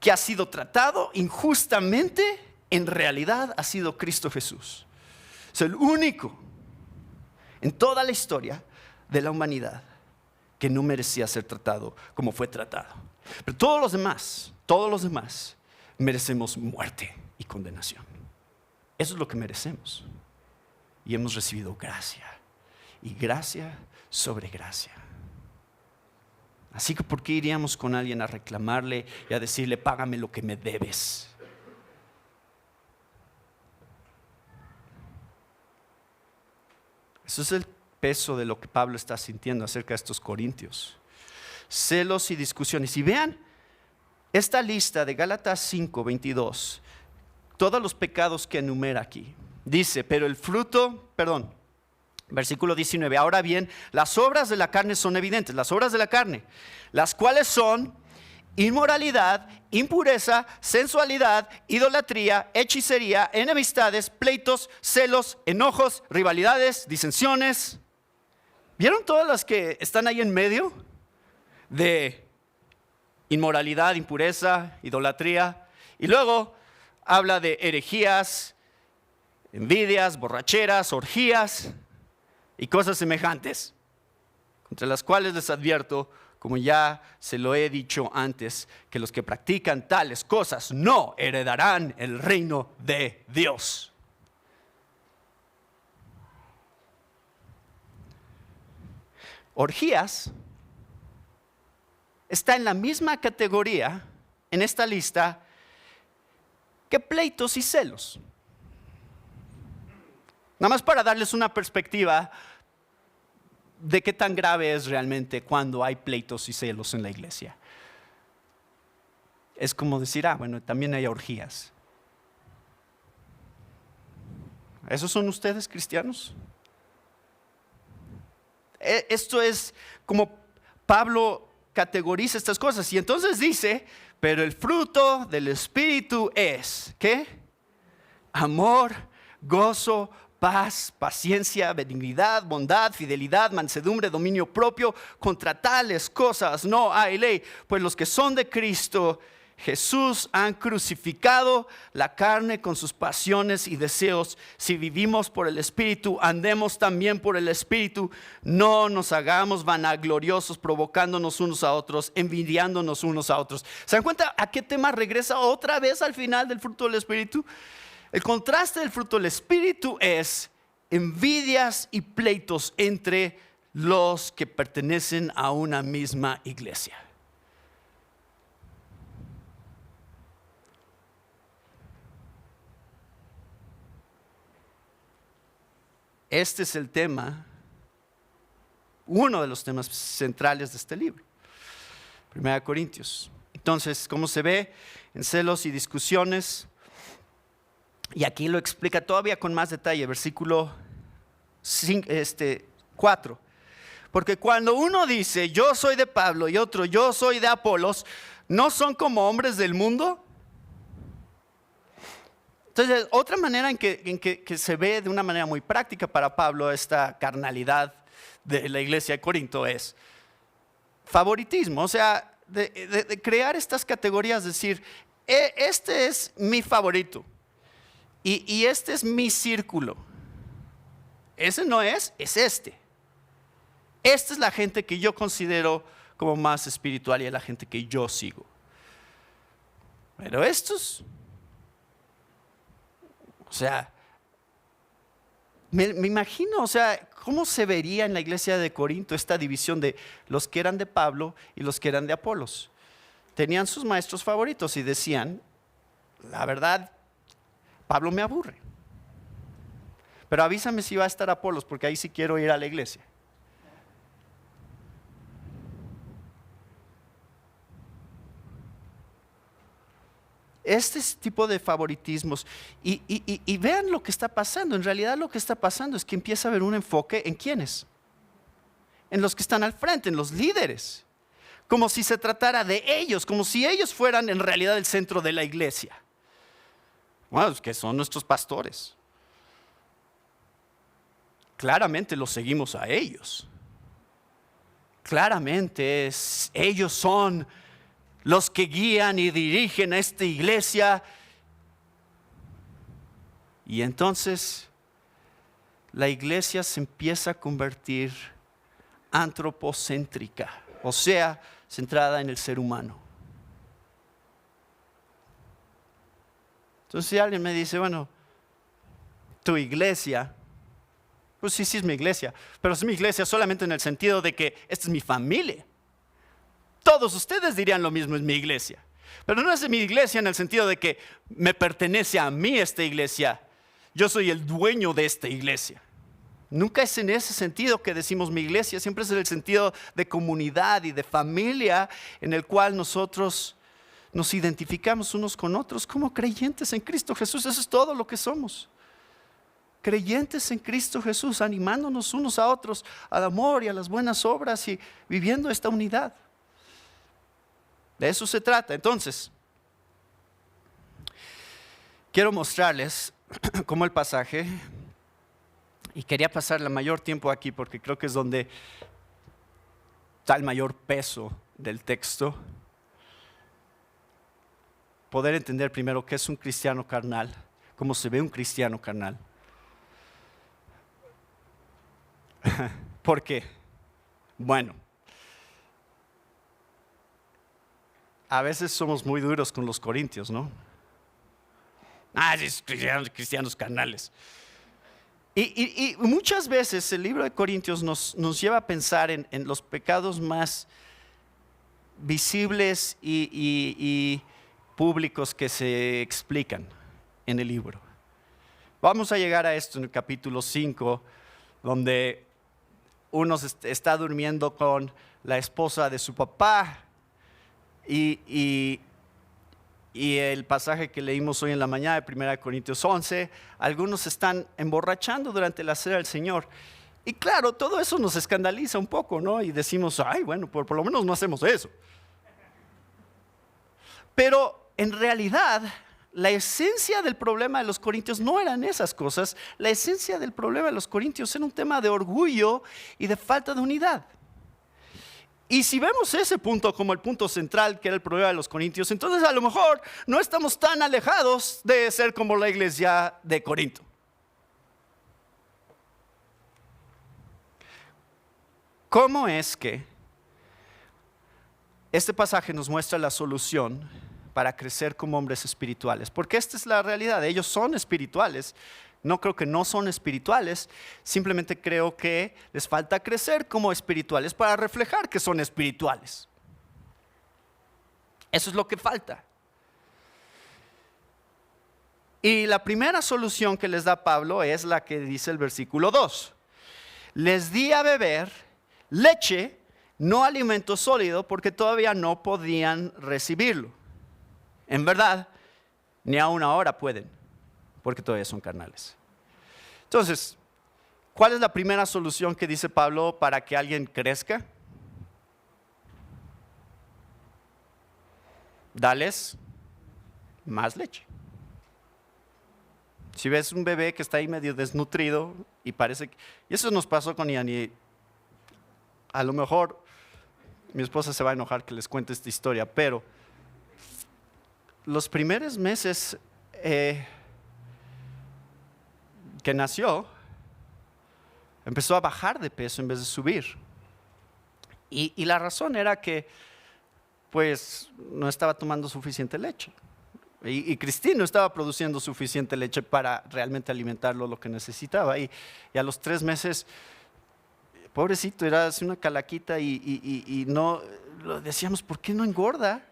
que ha sido tratado injustamente, en realidad ha sido Cristo Jesús. Es el único en toda la historia de la humanidad que no merecía ser tratado como fue tratado. Pero todos los demás, merecemos muerte y condenación. Eso es lo que merecemos. Y hemos recibido gracia. Y gracia sobre gracia. Así que ¿por qué iríamos con alguien a reclamarle y a decirle, págame lo que me debes? Eso es el peso de lo que Pablo está sintiendo acerca de estos corintios. Celos y discusiones. Y vean esta lista de Gálatas 5:22, todos los pecados que enumera aquí. Dice, pero el fruto, versículo 19, ahora bien, las obras de la carne son evidentes, las obras de la carne, las cuales son inmoralidad, impureza, sensualidad, idolatría, hechicería, enemistades, pleitos, celos, enojos, rivalidades, disensiones. ¿Vieron todas las que están ahí en medio? De inmoralidad, impureza, idolatría. Y luego habla de herejías, envidias, borracheras, orgías y cosas semejantes, contra las cuales les advierto, como ya se lo he dicho antes, que los que practican tales cosas no heredarán el reino de Dios. Orgías está en la misma categoría en esta lista que pleitos y celos. Nada más para darles una perspectiva de qué tan grave es realmente cuando hay pleitos y celos en la iglesia. Es como decir, bueno, también hay orgías. ¿Esos son ustedes, cristianos? Esto es como Pablo categoriza estas cosas. Y entonces dice, pero el fruto del Espíritu es, ¿qué? Amor, gozo, paz, paciencia, benignidad, bondad, fidelidad, mansedumbre, dominio propio. Contra tales cosas no hay ley. Pues los que son de Cristo Jesús han crucificado la carne con sus pasiones y deseos. Si vivimos por el Espíritu, andemos también por el Espíritu. No nos hagamos vanagloriosos, provocándonos unos a otros, envidiándonos unos a otros. ¿Se dan cuenta a qué tema regresa otra vez al final del fruto del Espíritu? El contraste del fruto del Espíritu es envidias y pleitos entre los que pertenecen a una misma iglesia. Este es el tema, uno de los temas centrales de este libro, 1 Corintios. Entonces, ¿cómo se ve? En celos y discusiones. Y aquí lo explica todavía con más detalle, versículo 4. Porque cuando uno dice, yo soy de Pablo, y otro, yo soy de Apolos, ¿no son como hombres del mundo? Entonces, otra manera en que se ve de una manera muy práctica para Pablo esta carnalidad de la iglesia de Corinto es favoritismo. O sea, de crear estas categorías, decir, este es mi favorito y este es mi círculo. Ese no es este. Esta es la gente que yo considero como más espiritual y es la gente que yo sigo. Pero estos... O sea, me imagino, o sea, cómo se vería en la iglesia de Corinto esta división de los que eran de Pablo y los que eran de Apolos. Tenían sus maestros favoritos y decían, la verdad, Pablo me aburre. Pero avísame si va a estar Apolos, porque ahí sí quiero ir a la iglesia. Este tipo de favoritismos y vean lo que está pasando. En realidad lo que está pasando es que empieza a haber un enfoque en quiénes, en los que están al frente, en los líderes, como si se tratara de ellos, como si ellos fueran en realidad el centro de la iglesia. Bueno, es que son nuestros pastores. Claramente los seguimos a ellos. Claramente ellos son los que guían y dirigen a esta iglesia. Y entonces la iglesia se empieza a convertir antropocéntrica, o sea, centrada en el ser humano. Entonces si alguien me dice, bueno, tu iglesia, pues sí, sí es mi iglesia, pero es mi iglesia solamente en el sentido de que esta es mi familia. Todos ustedes dirían lo mismo, es mi iglesia. Pero no es mi iglesia en el sentido de que me pertenece a mí esta iglesia. Yo soy el dueño de esta iglesia. Nunca es en ese sentido que decimos mi iglesia, siempre es en el sentido de comunidad y de familia en el cual nosotros nos identificamos unos con otros como creyentes en Cristo Jesús. Eso es todo lo que somos. Creyentes en Cristo Jesús, animándonos unos a otros al amor y a las buenas obras y viviendo esta unidad. De eso se trata. Entonces, quiero mostrarles cómo el pasaje, y quería pasar el mayor tiempo aquí porque creo que es donde está el mayor peso del texto. Poder entender primero qué es un cristiano carnal, cómo se ve un cristiano carnal. ¿Por qué? Bueno, a veces somos muy duros con los corintios, ¿no? Sí, cristianos carnales. Y muchas veces el libro de Corintios nos lleva a pensar en los pecados más visibles y públicos que se explican en el libro. Vamos a llegar a esto en el capítulo 5, donde uno está durmiendo con la esposa de su papá y el pasaje que leímos hoy en la mañana de 1 Corintios 11, algunos se están emborrachando durante la cena del Señor. Y claro, todo eso nos escandaliza un poco, ¿no? Y decimos, ay, bueno, por lo menos no hacemos eso. Pero en realidad, la esencia del problema de los corintios no eran esas cosas. La esencia del problema de los corintios era un tema de orgullo y de falta de unidad. Y si vemos ese punto como el punto central, que era el problema de los corintios, entonces a lo mejor no estamos tan alejados de ser como la iglesia de Corinto. ¿Cómo es que este pasaje nos muestra la solución para crecer como hombres espirituales? Porque esta es la realidad, ellos son espirituales. No creo que no son espirituales, simplemente creo que les falta crecer como espirituales para reflejar que son espirituales. Eso es lo que falta. Y la primera solución que les da Pablo es la que dice el versículo 2. Les di a beber leche, no alimento sólido, porque todavía no podían recibirlo. En verdad, ni aún ahora pueden, porque todavía son carnales. Entonces, ¿cuál es la primera solución que dice Pablo para que alguien crezca? Dales más leche. Si ves un bebé que está ahí medio desnutrido y parece que... Y eso nos pasó con Yani. A lo mejor mi esposa se va a enojar que les cuente esta historia, pero los primeros meses que nació, empezó a bajar de peso en vez de subir. Y la razón era que pues no estaba tomando suficiente leche. Y Cristín no estaba produciendo suficiente leche para realmente alimentarlo lo que necesitaba. Y a los 3 meses, pobrecito, era así una calaquita y no, lo decíamos, ¿por qué no engorda?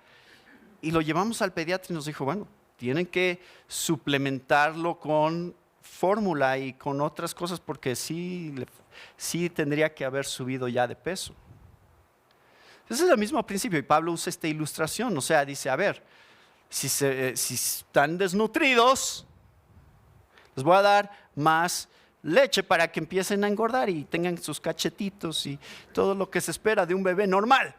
Y lo llevamos al pediatra y nos dijo, bueno, tienen que suplementarlo con fórmula y con otras cosas porque sí tendría que haber subido ya de peso. Ese es el mismo principio y Pablo usa esta ilustración, o sea, dice, a ver, si están desnutridos, les voy a dar más leche para que empiecen a engordar y tengan sus cachetitos y todo lo que se espera de un bebé normal.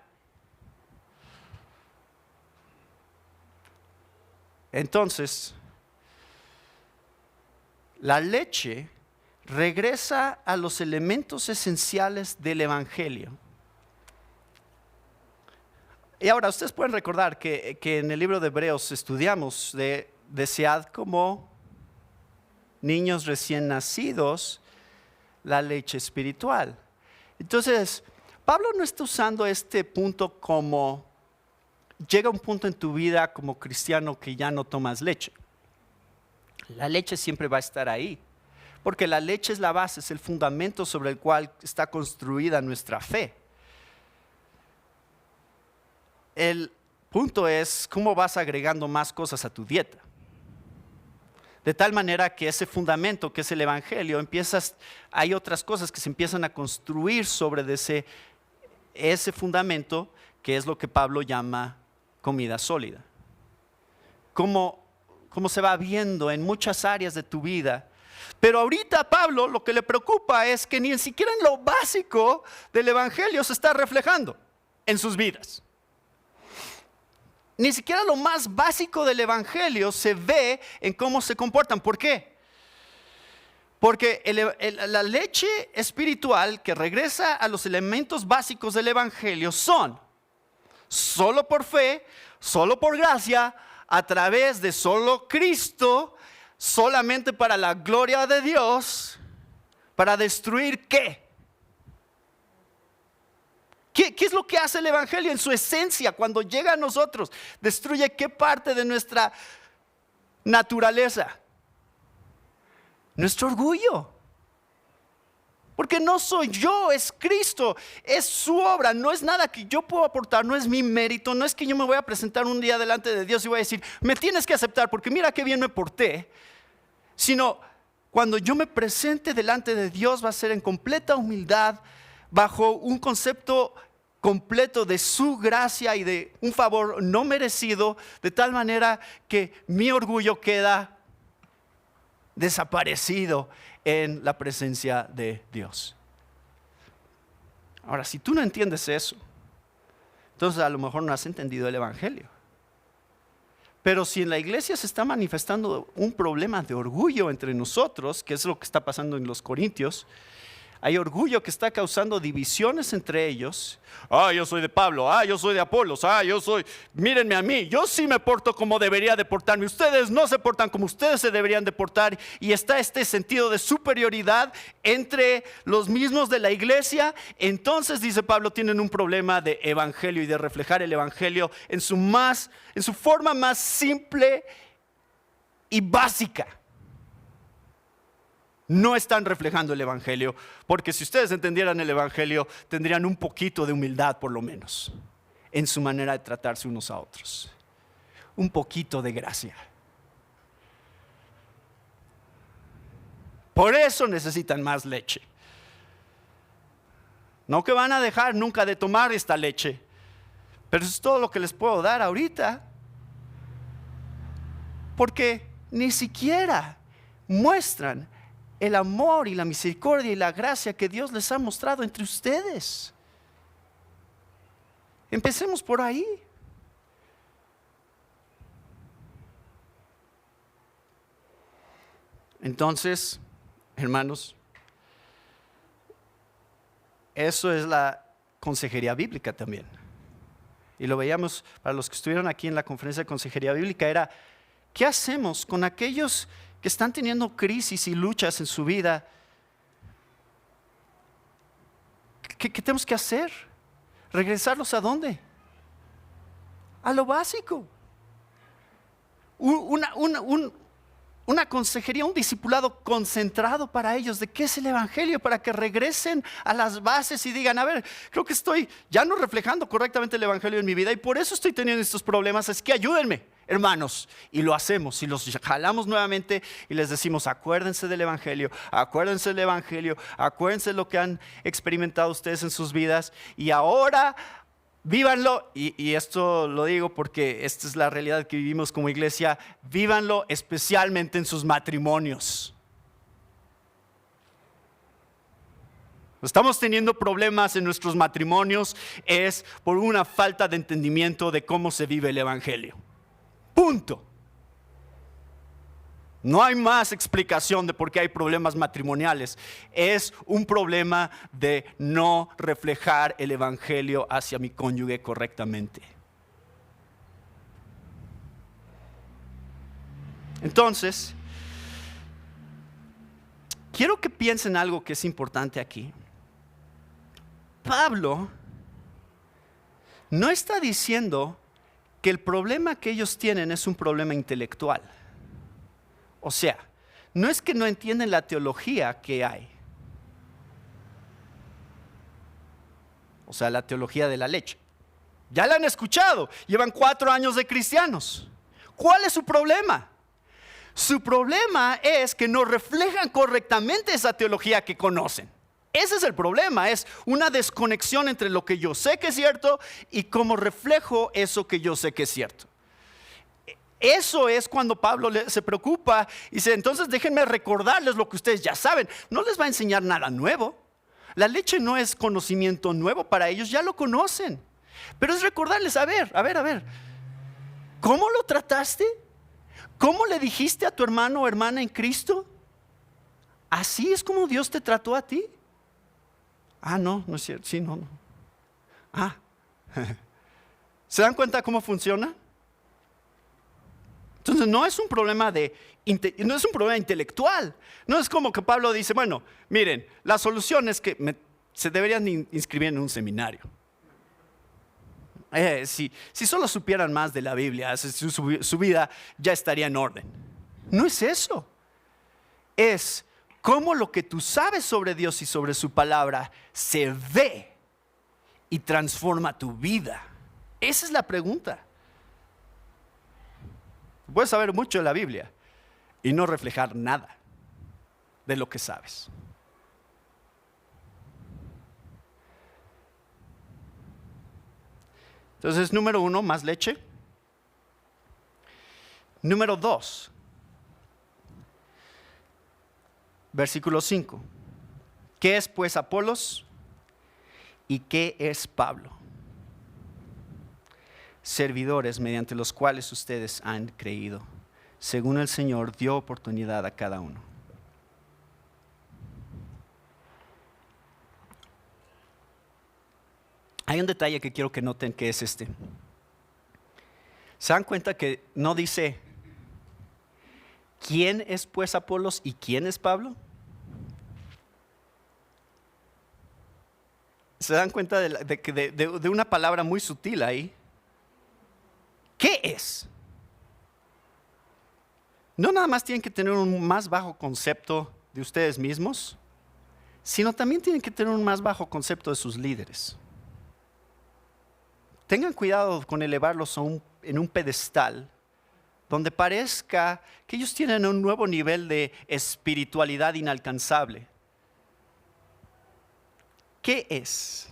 Entonces, la leche regresa a los elementos esenciales del Evangelio. Y ahora, ustedes pueden recordar que en el libro de Hebreos estudiamos de desead como niños recién nacidos la leche espiritual. Entonces, Pablo no está usando este punto como, llega un punto en tu vida como cristiano que ya no tomas leche. La leche siempre va a estar ahí, porque la leche es la base, es el fundamento sobre el cual está construida nuestra fe. El punto es cómo vas agregando más cosas a tu dieta. De tal manera que ese fundamento que es el evangelio, hay otras cosas que se empiezan a construir sobre ese fundamento, que es lo que Pablo llama comida sólida. Como se va viendo en muchas áreas de tu vida. Pero ahorita a Pablo lo que le preocupa es que ni siquiera en lo básico del evangelio se está reflejando en sus vidas. Ni siquiera lo más básico del evangelio se ve en cómo se comportan. ¿Por qué? Porque la leche espiritual que regresa a los elementos básicos del evangelio son solo por fe, solo por gracia, a través de solo Cristo, solamente para la gloria de Dios, para destruir ¿qué? ¿Qué es lo que hace el evangelio en su esencia cuando llega a nosotros? Destruye qué parte de nuestra naturaleza. Nuestro orgullo. Porque no soy yo, es Cristo, es su obra, no es nada que yo puedo aportar, no es mi mérito, no es que yo me voy a presentar un día delante de Dios y voy a decir, me tienes que aceptar porque mira qué bien me porté. Sino cuando yo me presente delante de Dios va a ser en completa humildad, bajo un concepto completo de su gracia y de un favor no merecido, de tal manera que mi orgullo queda desaparecido en la presencia de Dios. Ahora, si tú no entiendes eso, entonces a lo mejor no has entendido el evangelio. Pero si en la iglesia se está manifestando un problema de orgullo entre nosotros, que es lo que está pasando en los Corintios, hay orgullo que está causando divisiones entre ellos. Yo soy de Pablo, yo soy de Apolos, mírenme a mí, yo sí me porto como debería de portarme, ustedes no se portan como ustedes se deberían de portar. Y está este sentido de superioridad entre los mismos de la iglesia. Entonces, dice Pablo, tienen un problema de evangelio y de reflejar el evangelio en su forma más simple y básica. No están reflejando el evangelio, porque si ustedes entendieran el evangelio, tendrían un poquito de humildad por lo menos, en su manera de tratarse unos a otros. Un poquito de gracia. Por eso necesitan más leche. No que van a dejar nunca de tomar esta leche, pero eso es todo lo que les puedo dar ahorita, porque ni siquiera muestran el amor y la misericordia y la gracia que Dios les ha mostrado entre ustedes. Empecemos por ahí. Entonces, hermanos, eso es la consejería bíblica también. Y lo veíamos para los que estuvieron aquí en la conferencia de consejería bíblica, era ¿qué hacemos con aquellos que están teniendo crisis y luchas en su vida? ¿Qué tenemos que hacer? ¿Regresarlos a dónde? A lo básico. Una consejería, un discipulado concentrado para ellos de qué es el evangelio, para que regresen a las bases y digan, a ver, creo que estoy ya no reflejando correctamente el evangelio en mi vida y por eso estoy teniendo estos problemas, es que ayúdenme, hermanos. Y lo hacemos y los jalamos nuevamente y les decimos, acuérdense del evangelio, acuérdense del evangelio, acuérdense de lo que han experimentado ustedes en sus vidas y ahora vívanlo. Y esto lo digo porque esta es la realidad que vivimos como iglesia, vívanlo especialmente en sus matrimonios. Estamos teniendo problemas en nuestros matrimonios es por una falta de entendimiento de cómo se vive el evangelio. Punto. No hay más explicación de por qué hay problemas matrimoniales. Es un problema de no reflejar el evangelio hacia mi cónyuge correctamente. Entonces, quiero que piensen algo que es importante aquí. Pablo no está diciendo que el problema que ellos tienen es un problema intelectual O sea, no es que no entienden la teología que hay. O sea, la teología de la leche. Ya la han escuchado. Llevan 4 años de cristianos. ¿Cuál es su problema? Su problema es que no reflejan correctamente esa teología que conocen. Ese es el problema, es una desconexión entre lo que yo sé que es cierto y cómo reflejo eso que yo sé que es cierto. Eso es cuando Pablo se preocupa y dice, entonces déjenme recordarles lo que ustedes ya saben. No les va a enseñar nada nuevo. La leche no es conocimiento nuevo para ellos, ya lo conocen. Pero es recordarles, a ver, ¿cómo lo trataste? ¿Cómo le dijiste a tu hermano o hermana en Cristo? ¿Así es como Dios te trató a ti? Ah, no es cierto, sí, no. Ah, ¿se dan cuenta cómo funciona? Entonces no es un problema no es un problema intelectual. No es como que Pablo dice, bueno, miren, la solución es que se deberían inscribir en un seminario. Si solo supieran más de la Biblia, su vida ya estaría en orden. No es eso. Es cómo lo que tú sabes sobre Dios y sobre su palabra se ve y transforma tu vida. Esa es la pregunta. Puedes saber mucho de la Biblia y no reflejar nada de lo que sabes. Entonces, número 1, más leche. Número 2, versículo 5. ¿Qué es pues Apolos y qué es Pablo? Servidores mediante los cuales ustedes han creído, según el Señor dio oportunidad a cada uno. Hay un detalle que quiero que noten, que es este. ¿Se dan cuenta que no dice quién es pues Apolos y quién es Pablo? ¿Se dan cuenta de una palabra muy sutil ahí? ¿Qué es? No nada más tienen que tener un más bajo concepto de ustedes mismos, sino también tienen que tener un más bajo concepto de sus líderes. Tengan cuidado con elevarlos en un pedestal donde parezca que ellos tienen un nuevo nivel de espiritualidad inalcanzable. ¿Qué es?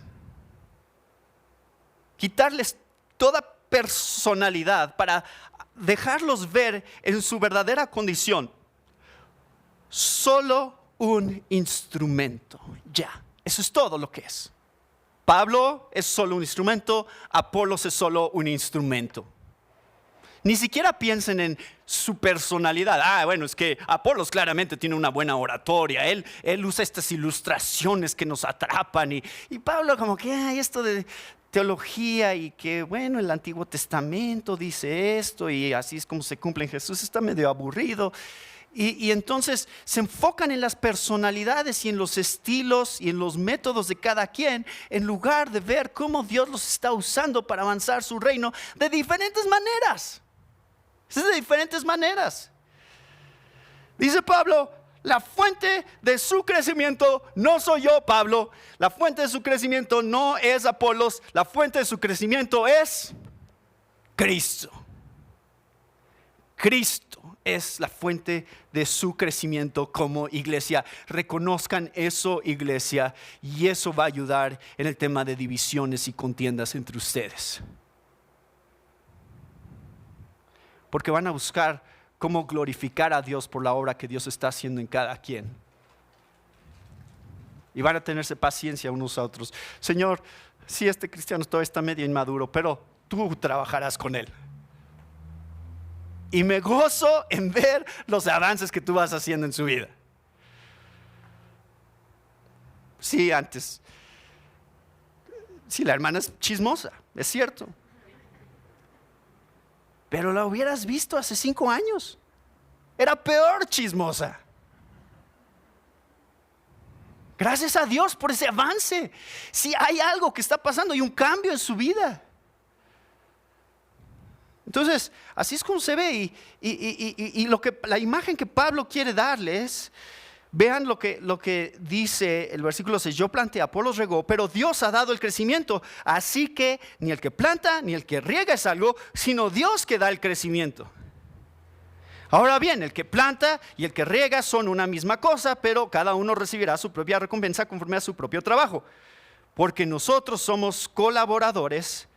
Quitarles toda personalidad para dejarlos ver en su verdadera condición. Solo un instrumento. Ya, eso es todo lo que es. Pablo es solo un instrumento, Apolos es solo un instrumento. Ni siquiera piensen en su personalidad. Bueno, es que Apolos claramente tiene una buena oratoria. Él usa estas ilustraciones que nos atrapan. Y Pablo como que hay esto de teología y que bueno, el Antiguo Testamento dice esto y así es como se cumple en Jesús. Está medio aburrido. Y entonces se enfocan en las personalidades y en los estilos y en los métodos de cada quien, en lugar de ver cómo Dios los está usando para avanzar su reino de diferentes maneras. De diferentes maneras. Dice Pablo, la fuente de su crecimiento no soy yo, Pablo. La fuente de su crecimiento no es Apolos. La fuente de su crecimiento es Cristo. Cristo es la fuente de su crecimiento como iglesia. Reconozcan eso, iglesia, y eso va a ayudar en el tema de divisiones y contiendas entre ustedes. Porque van a buscar cómo glorificar a Dios por la obra que Dios está haciendo en cada quien. Y van a tenerse paciencia unos a otros. Señor, sí, este cristiano todavía está medio inmaduro, pero tú trabajarás con él. Y me gozo en ver los avances que tú vas haciendo en su vida. Sí, antes. Sí, la hermana es chismosa, es cierto. Pero la hubieras visto hace 5 años. Era peor chismosa. Gracias a Dios por ese avance. Si hay algo que está pasando y un cambio en su vida. Entonces, así es como se ve. Y la imagen que Pablo quiere darles, vean lo que dice el versículo 6. Yo planté, Apolos regó, pero Dios ha dado el crecimiento. Así que ni el que planta ni el que riega es algo, sino Dios que da el crecimiento. Ahora bien, el que planta y el que riega son una misma cosa, pero cada uno recibirá su propia recompensa conforme a su propio trabajo. Porque nosotros somos colaboradores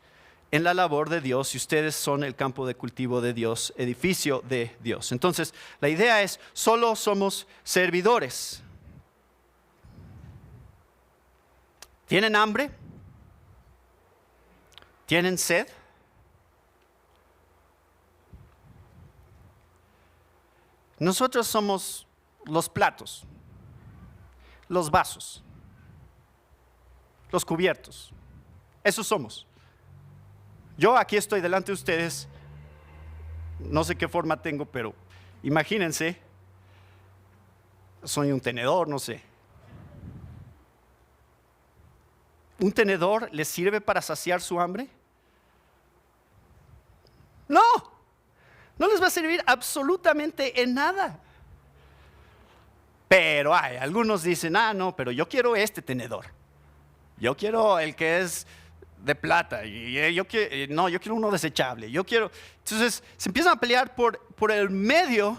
en la labor de Dios y ustedes son el campo de cultivo de Dios, edificio de Dios. Entonces, la idea es, solo somos servidores. ¿Tienen hambre? ¿Tienen sed? Nosotros somos los platos, los vasos, los cubiertos. Esos somos. Yo aquí estoy delante de ustedes, no sé qué forma tengo, pero imagínense, soy un tenedor, no sé. ¿Un tenedor les sirve para saciar su hambre? No, no les va a servir absolutamente en nada. Pero algunos dicen, no, pero yo quiero este tenedor. Yo quiero el que es de plata, y yo quiero uno desechable, entonces se empiezan a pelear por el medio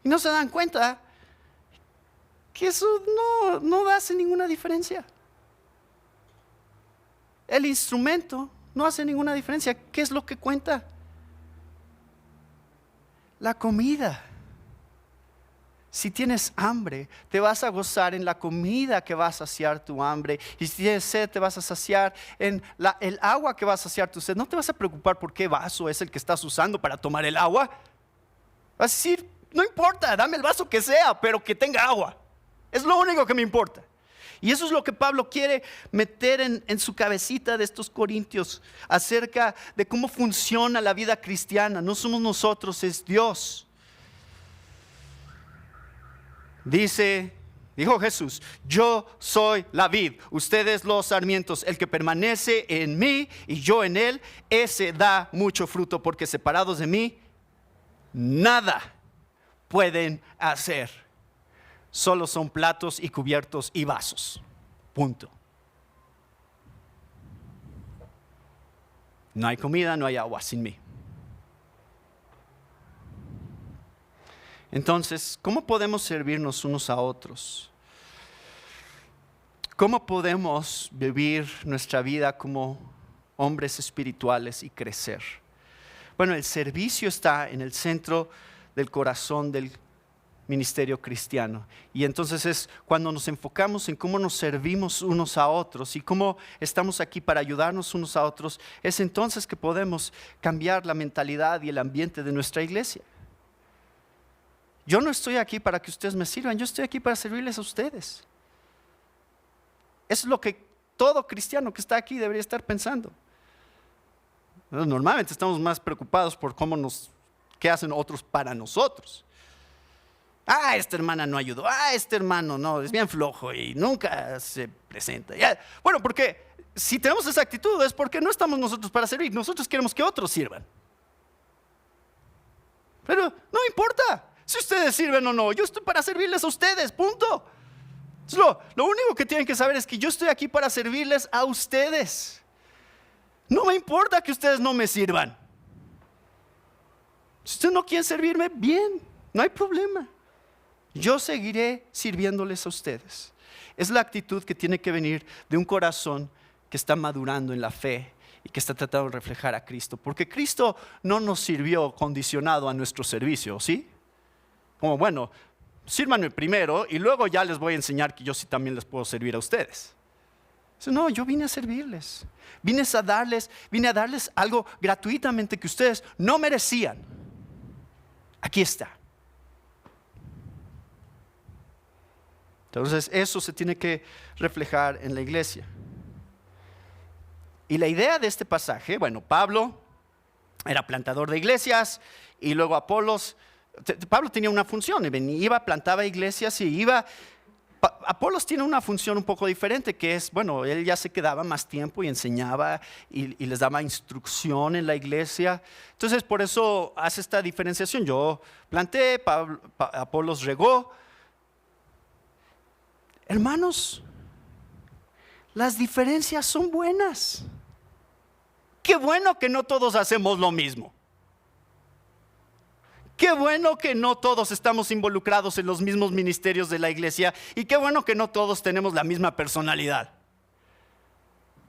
y no se dan cuenta que eso no hace ninguna diferencia. El instrumento no hace ninguna diferencia. ¿Qué es lo que cuenta? La comida. Si tienes hambre, te vas a gozar en la comida que va a saciar tu hambre. Y si tienes sed, te vas a saciar en el agua que va a saciar tu sed. No te vas a preocupar por qué vaso es el que estás usando para tomar el agua. Vas a decir, no importa, dame el vaso que sea, pero que tenga agua. Es lo único que me importa. Y eso es lo que Pablo quiere meter en su cabecita de estos corintios acerca de cómo funciona la vida cristiana. No somos nosotros, es Dios. Dijo Jesús, yo soy la vid, ustedes los sarmientos. El que permanece en mí y yo en él, ese da mucho fruto, porque separados de mí, nada pueden hacer. Solo son platos y cubiertos y vasos. Punto. No hay comida, no hay agua sin mí. Entonces, ¿cómo podemos servirnos unos a otros? ¿Cómo podemos vivir nuestra vida como hombres espirituales y crecer? Bueno, el servicio está en el centro del corazón del ministerio cristiano. Y entonces es cuando nos enfocamos en cómo nos servimos unos a otros y cómo estamos aquí para ayudarnos unos a otros, es entonces que podemos cambiar la mentalidad y el ambiente de nuestra iglesia. Yo no estoy aquí para que ustedes me sirvan, yo estoy aquí para servirles a ustedes. Eso es lo que todo cristiano que está aquí debería estar pensando. Normalmente estamos más preocupados por qué hacen otros para nosotros. Esta hermana no ayudó, este hermano no, es bien flojo y nunca se presenta. Bueno, porque si tenemos esa actitud es porque no estamos nosotros para servir, nosotros queremos que otros sirvan. Pero no importa si ustedes sirven o no, yo estoy para servirles a ustedes, punto. Lo único que tienen que saber es que yo estoy aquí para servirles a ustedes. No me importa que ustedes no me sirvan. Si ustedes no quieren servirme, bien, no hay problema. Yo seguiré sirviéndoles a ustedes. Es la actitud que tiene que venir de un corazón que está madurando en la fe y que está tratando de reflejar a Cristo. Porque Cristo no nos sirvió condicionado a nuestro servicio, ¿sí? Como bueno, sírvanme primero y luego ya les voy a enseñar que yo sí también les puedo servir a ustedes. No, yo vine a servirles. Vine a darles algo gratuitamente que ustedes no merecían. Aquí está. Entonces eso se tiene que reflejar en la iglesia. Y la idea de este pasaje, bueno, Pablo era plantador de iglesias y luego Apolos. Pablo tenía una función, iba, plantaba iglesias y iba Apolos tiene una función un poco diferente, que es, bueno, él ya se quedaba más tiempo y enseñaba y les daba instrucción en la iglesia. Entonces, por eso hace esta diferenciación. Yo planté, Apolos regó. Hermanos, las diferencias son buenas. Qué bueno que no todos hacemos lo mismo. Qué bueno que no todos estamos involucrados en los mismos ministerios de la iglesia y qué bueno que no todos tenemos la misma personalidad.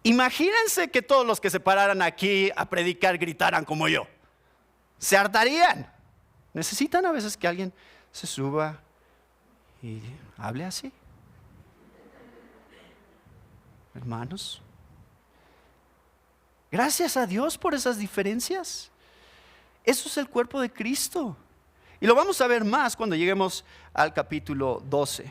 Imagínense que todos los que se pararan aquí a predicar gritaran como yo. Se hartarían. Necesitan a veces que alguien se suba y hable así. Hermanos, gracias a Dios por esas diferencias. Eso es el cuerpo de Cristo. Y lo vamos a ver más cuando lleguemos al capítulo 12.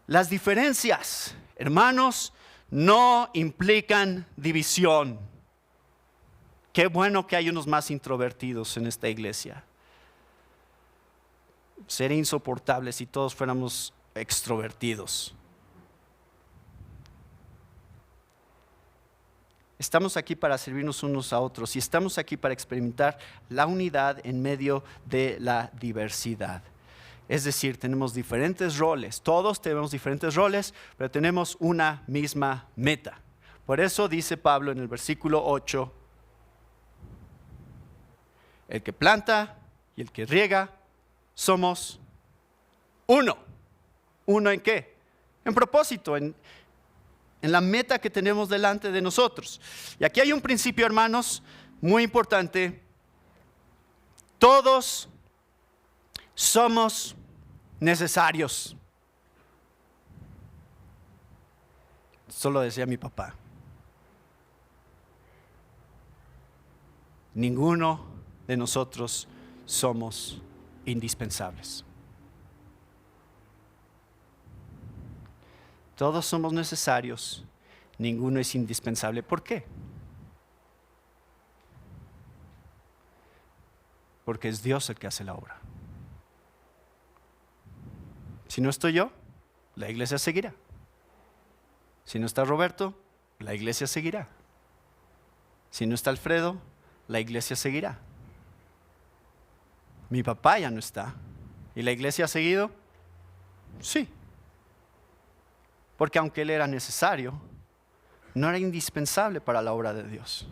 Las diferencias, hermanos, no implican división. Qué bueno que hay unos más introvertidos en esta iglesia. Sería insoportable si todos fuéramos extrovertidos. Estamos aquí para servirnos unos a otros y estamos aquí para experimentar la unidad en medio de la diversidad. Es decir, tenemos diferentes roles, todos tenemos diferentes roles, pero tenemos una misma meta. Por eso dice Pablo en el versículo 8, el que planta y el que riega somos uno. ¿Uno en qué? En propósito, en la meta que tenemos delante de nosotros. Y aquí hay un principio, hermanos, muy importante. Todos somos necesarios. Eso lo decía mi papá. Ninguno de nosotros somos indispensables. Todos somos necesarios, ninguno es indispensable. ¿Por qué? Porque es Dios el que hace la obra. Si no estoy yo, la iglesia seguirá. Si no está Roberto, la iglesia seguirá. Si no está Alfredo, la iglesia seguirá. Mi papá ya no está. ¿Y la iglesia ha seguido? Sí. Porque aunque él era necesario, no era indispensable para la obra de Dios.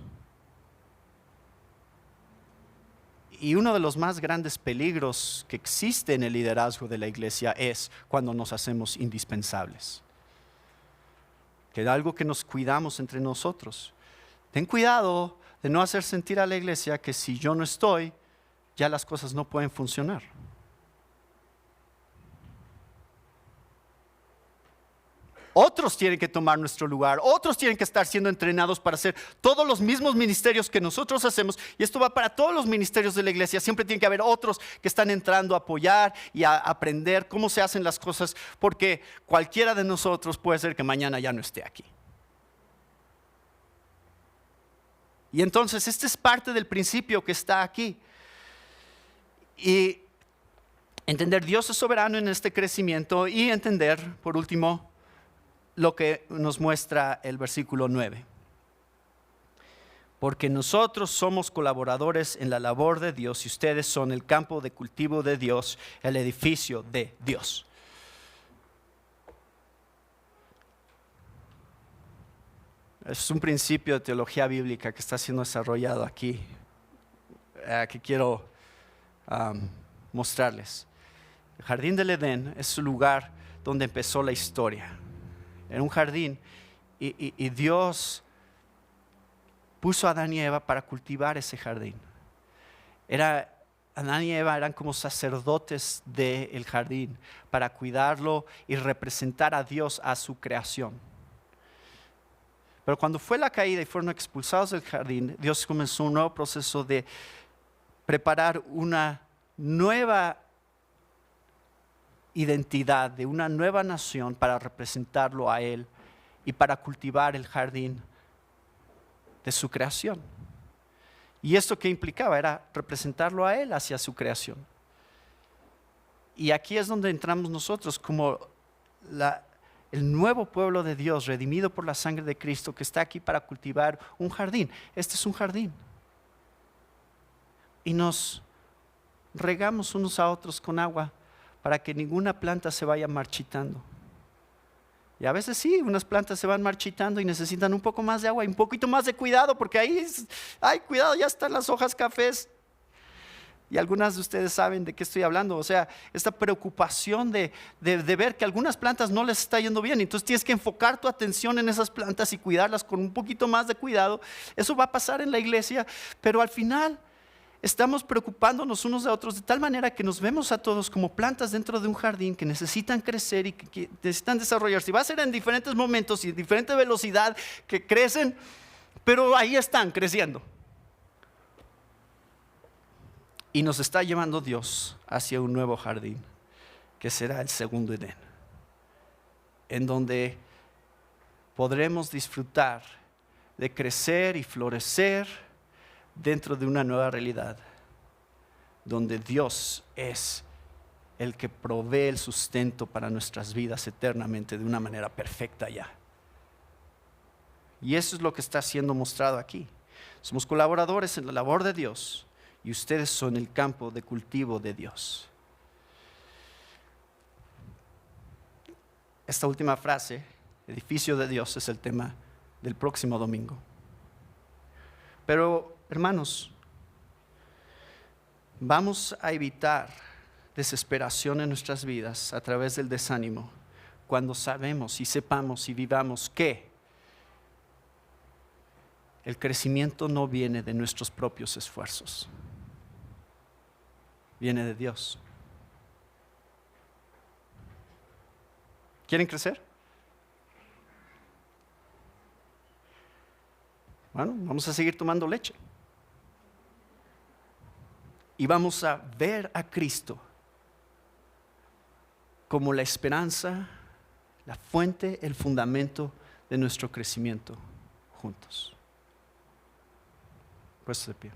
Y uno de los más grandes peligros que existe en el liderazgo de la iglesia es cuando nos hacemos indispensables. Que es algo que nos cuidamos entre nosotros. Ten cuidado de no hacer sentir a la iglesia que si yo no estoy, ya las cosas no pueden funcionar. Otros tienen que tomar nuestro lugar, otros tienen que estar siendo entrenados para hacer todos los mismos ministerios que nosotros hacemos. Y esto va para todos los ministerios de la iglesia. Siempre tiene que haber otros que están entrando a apoyar y a aprender cómo se hacen las cosas, porque cualquiera de nosotros puede ser que mañana ya no esté aquí. Y entonces este es parte del principio que está aquí. Y entender Dios es soberano en este crecimiento y entender, por último, lo que nos muestra el versículo 9. Porque nosotros somos colaboradores en la labor de Dios y ustedes son el campo de cultivo de Dios, el edificio de Dios. Es un principio de teología bíblica que está siendo desarrollado aquí, que quiero mostrarles. El jardín del Edén es el lugar donde empezó la historia. Era un jardín y Dios puso a Adán y Eva para cultivar ese jardín. Adán y Eva eran como sacerdotes del jardín para cuidarlo y representar a Dios a su creación. Pero cuando fue la caída y fueron expulsados del jardín, Dios comenzó un nuevo proceso de preparar una nueva identidad, de una nueva nación para representarlo a Él y para cultivar el jardín de su creación. ¿Y esto qué implicaba? Era representarlo a Él hacia su creación. Y aquí es donde entramos nosotros como el nuevo pueblo de Dios, redimido por la sangre de Cristo, que está aquí para cultivar un jardín. Este es un jardín. Y nos regamos unos a otros con agua para que ninguna planta se vaya marchitando. Y a veces sí, unas plantas se van marchitando y necesitan un poco más de agua y un poquito más de cuidado, porque ahí, ay, cuidado, ya están las hojas cafés. Y algunas de ustedes saben de qué estoy hablando. O sea, esta preocupación de ver que algunas plantas no les está yendo bien. Entonces tienes que enfocar tu atención en esas plantas y cuidarlas con un poquito más de cuidado. Eso va a pasar en la iglesia, pero al final estamos preocupándonos unos de otros de tal manera que nos vemos a todos como plantas dentro de un jardín que necesitan crecer y que necesitan desarrollarse. Y va a ser en diferentes momentos y diferente velocidad que crecen, pero ahí están creciendo. Y nos está llevando Dios hacia un nuevo jardín, que será el segundo Edén, en donde podremos disfrutar de crecer y florecer dentro de una nueva realidad, donde Dios es el que provee el sustento para nuestras vidas eternamente de una manera perfecta ya. Y eso es lo que está siendo mostrado aquí. Somos colaboradores en la labor de Dios. Y ustedes son el campo de cultivo de Dios. Esta última frase, edificio de Dios, es el tema del próximo domingo. Pero, hermanos, vamos a evitar desesperación en nuestras vidas a través del desánimo cuando sabemos y sepamos y vivamos que el crecimiento no viene de nuestros propios esfuerzos. Viene de Dios. ¿Quieren crecer? Bueno, vamos a seguir tomando leche. Y vamos a ver a Cristo como la esperanza, la fuente, el fundamento de nuestro crecimiento juntos. Puestos de pie.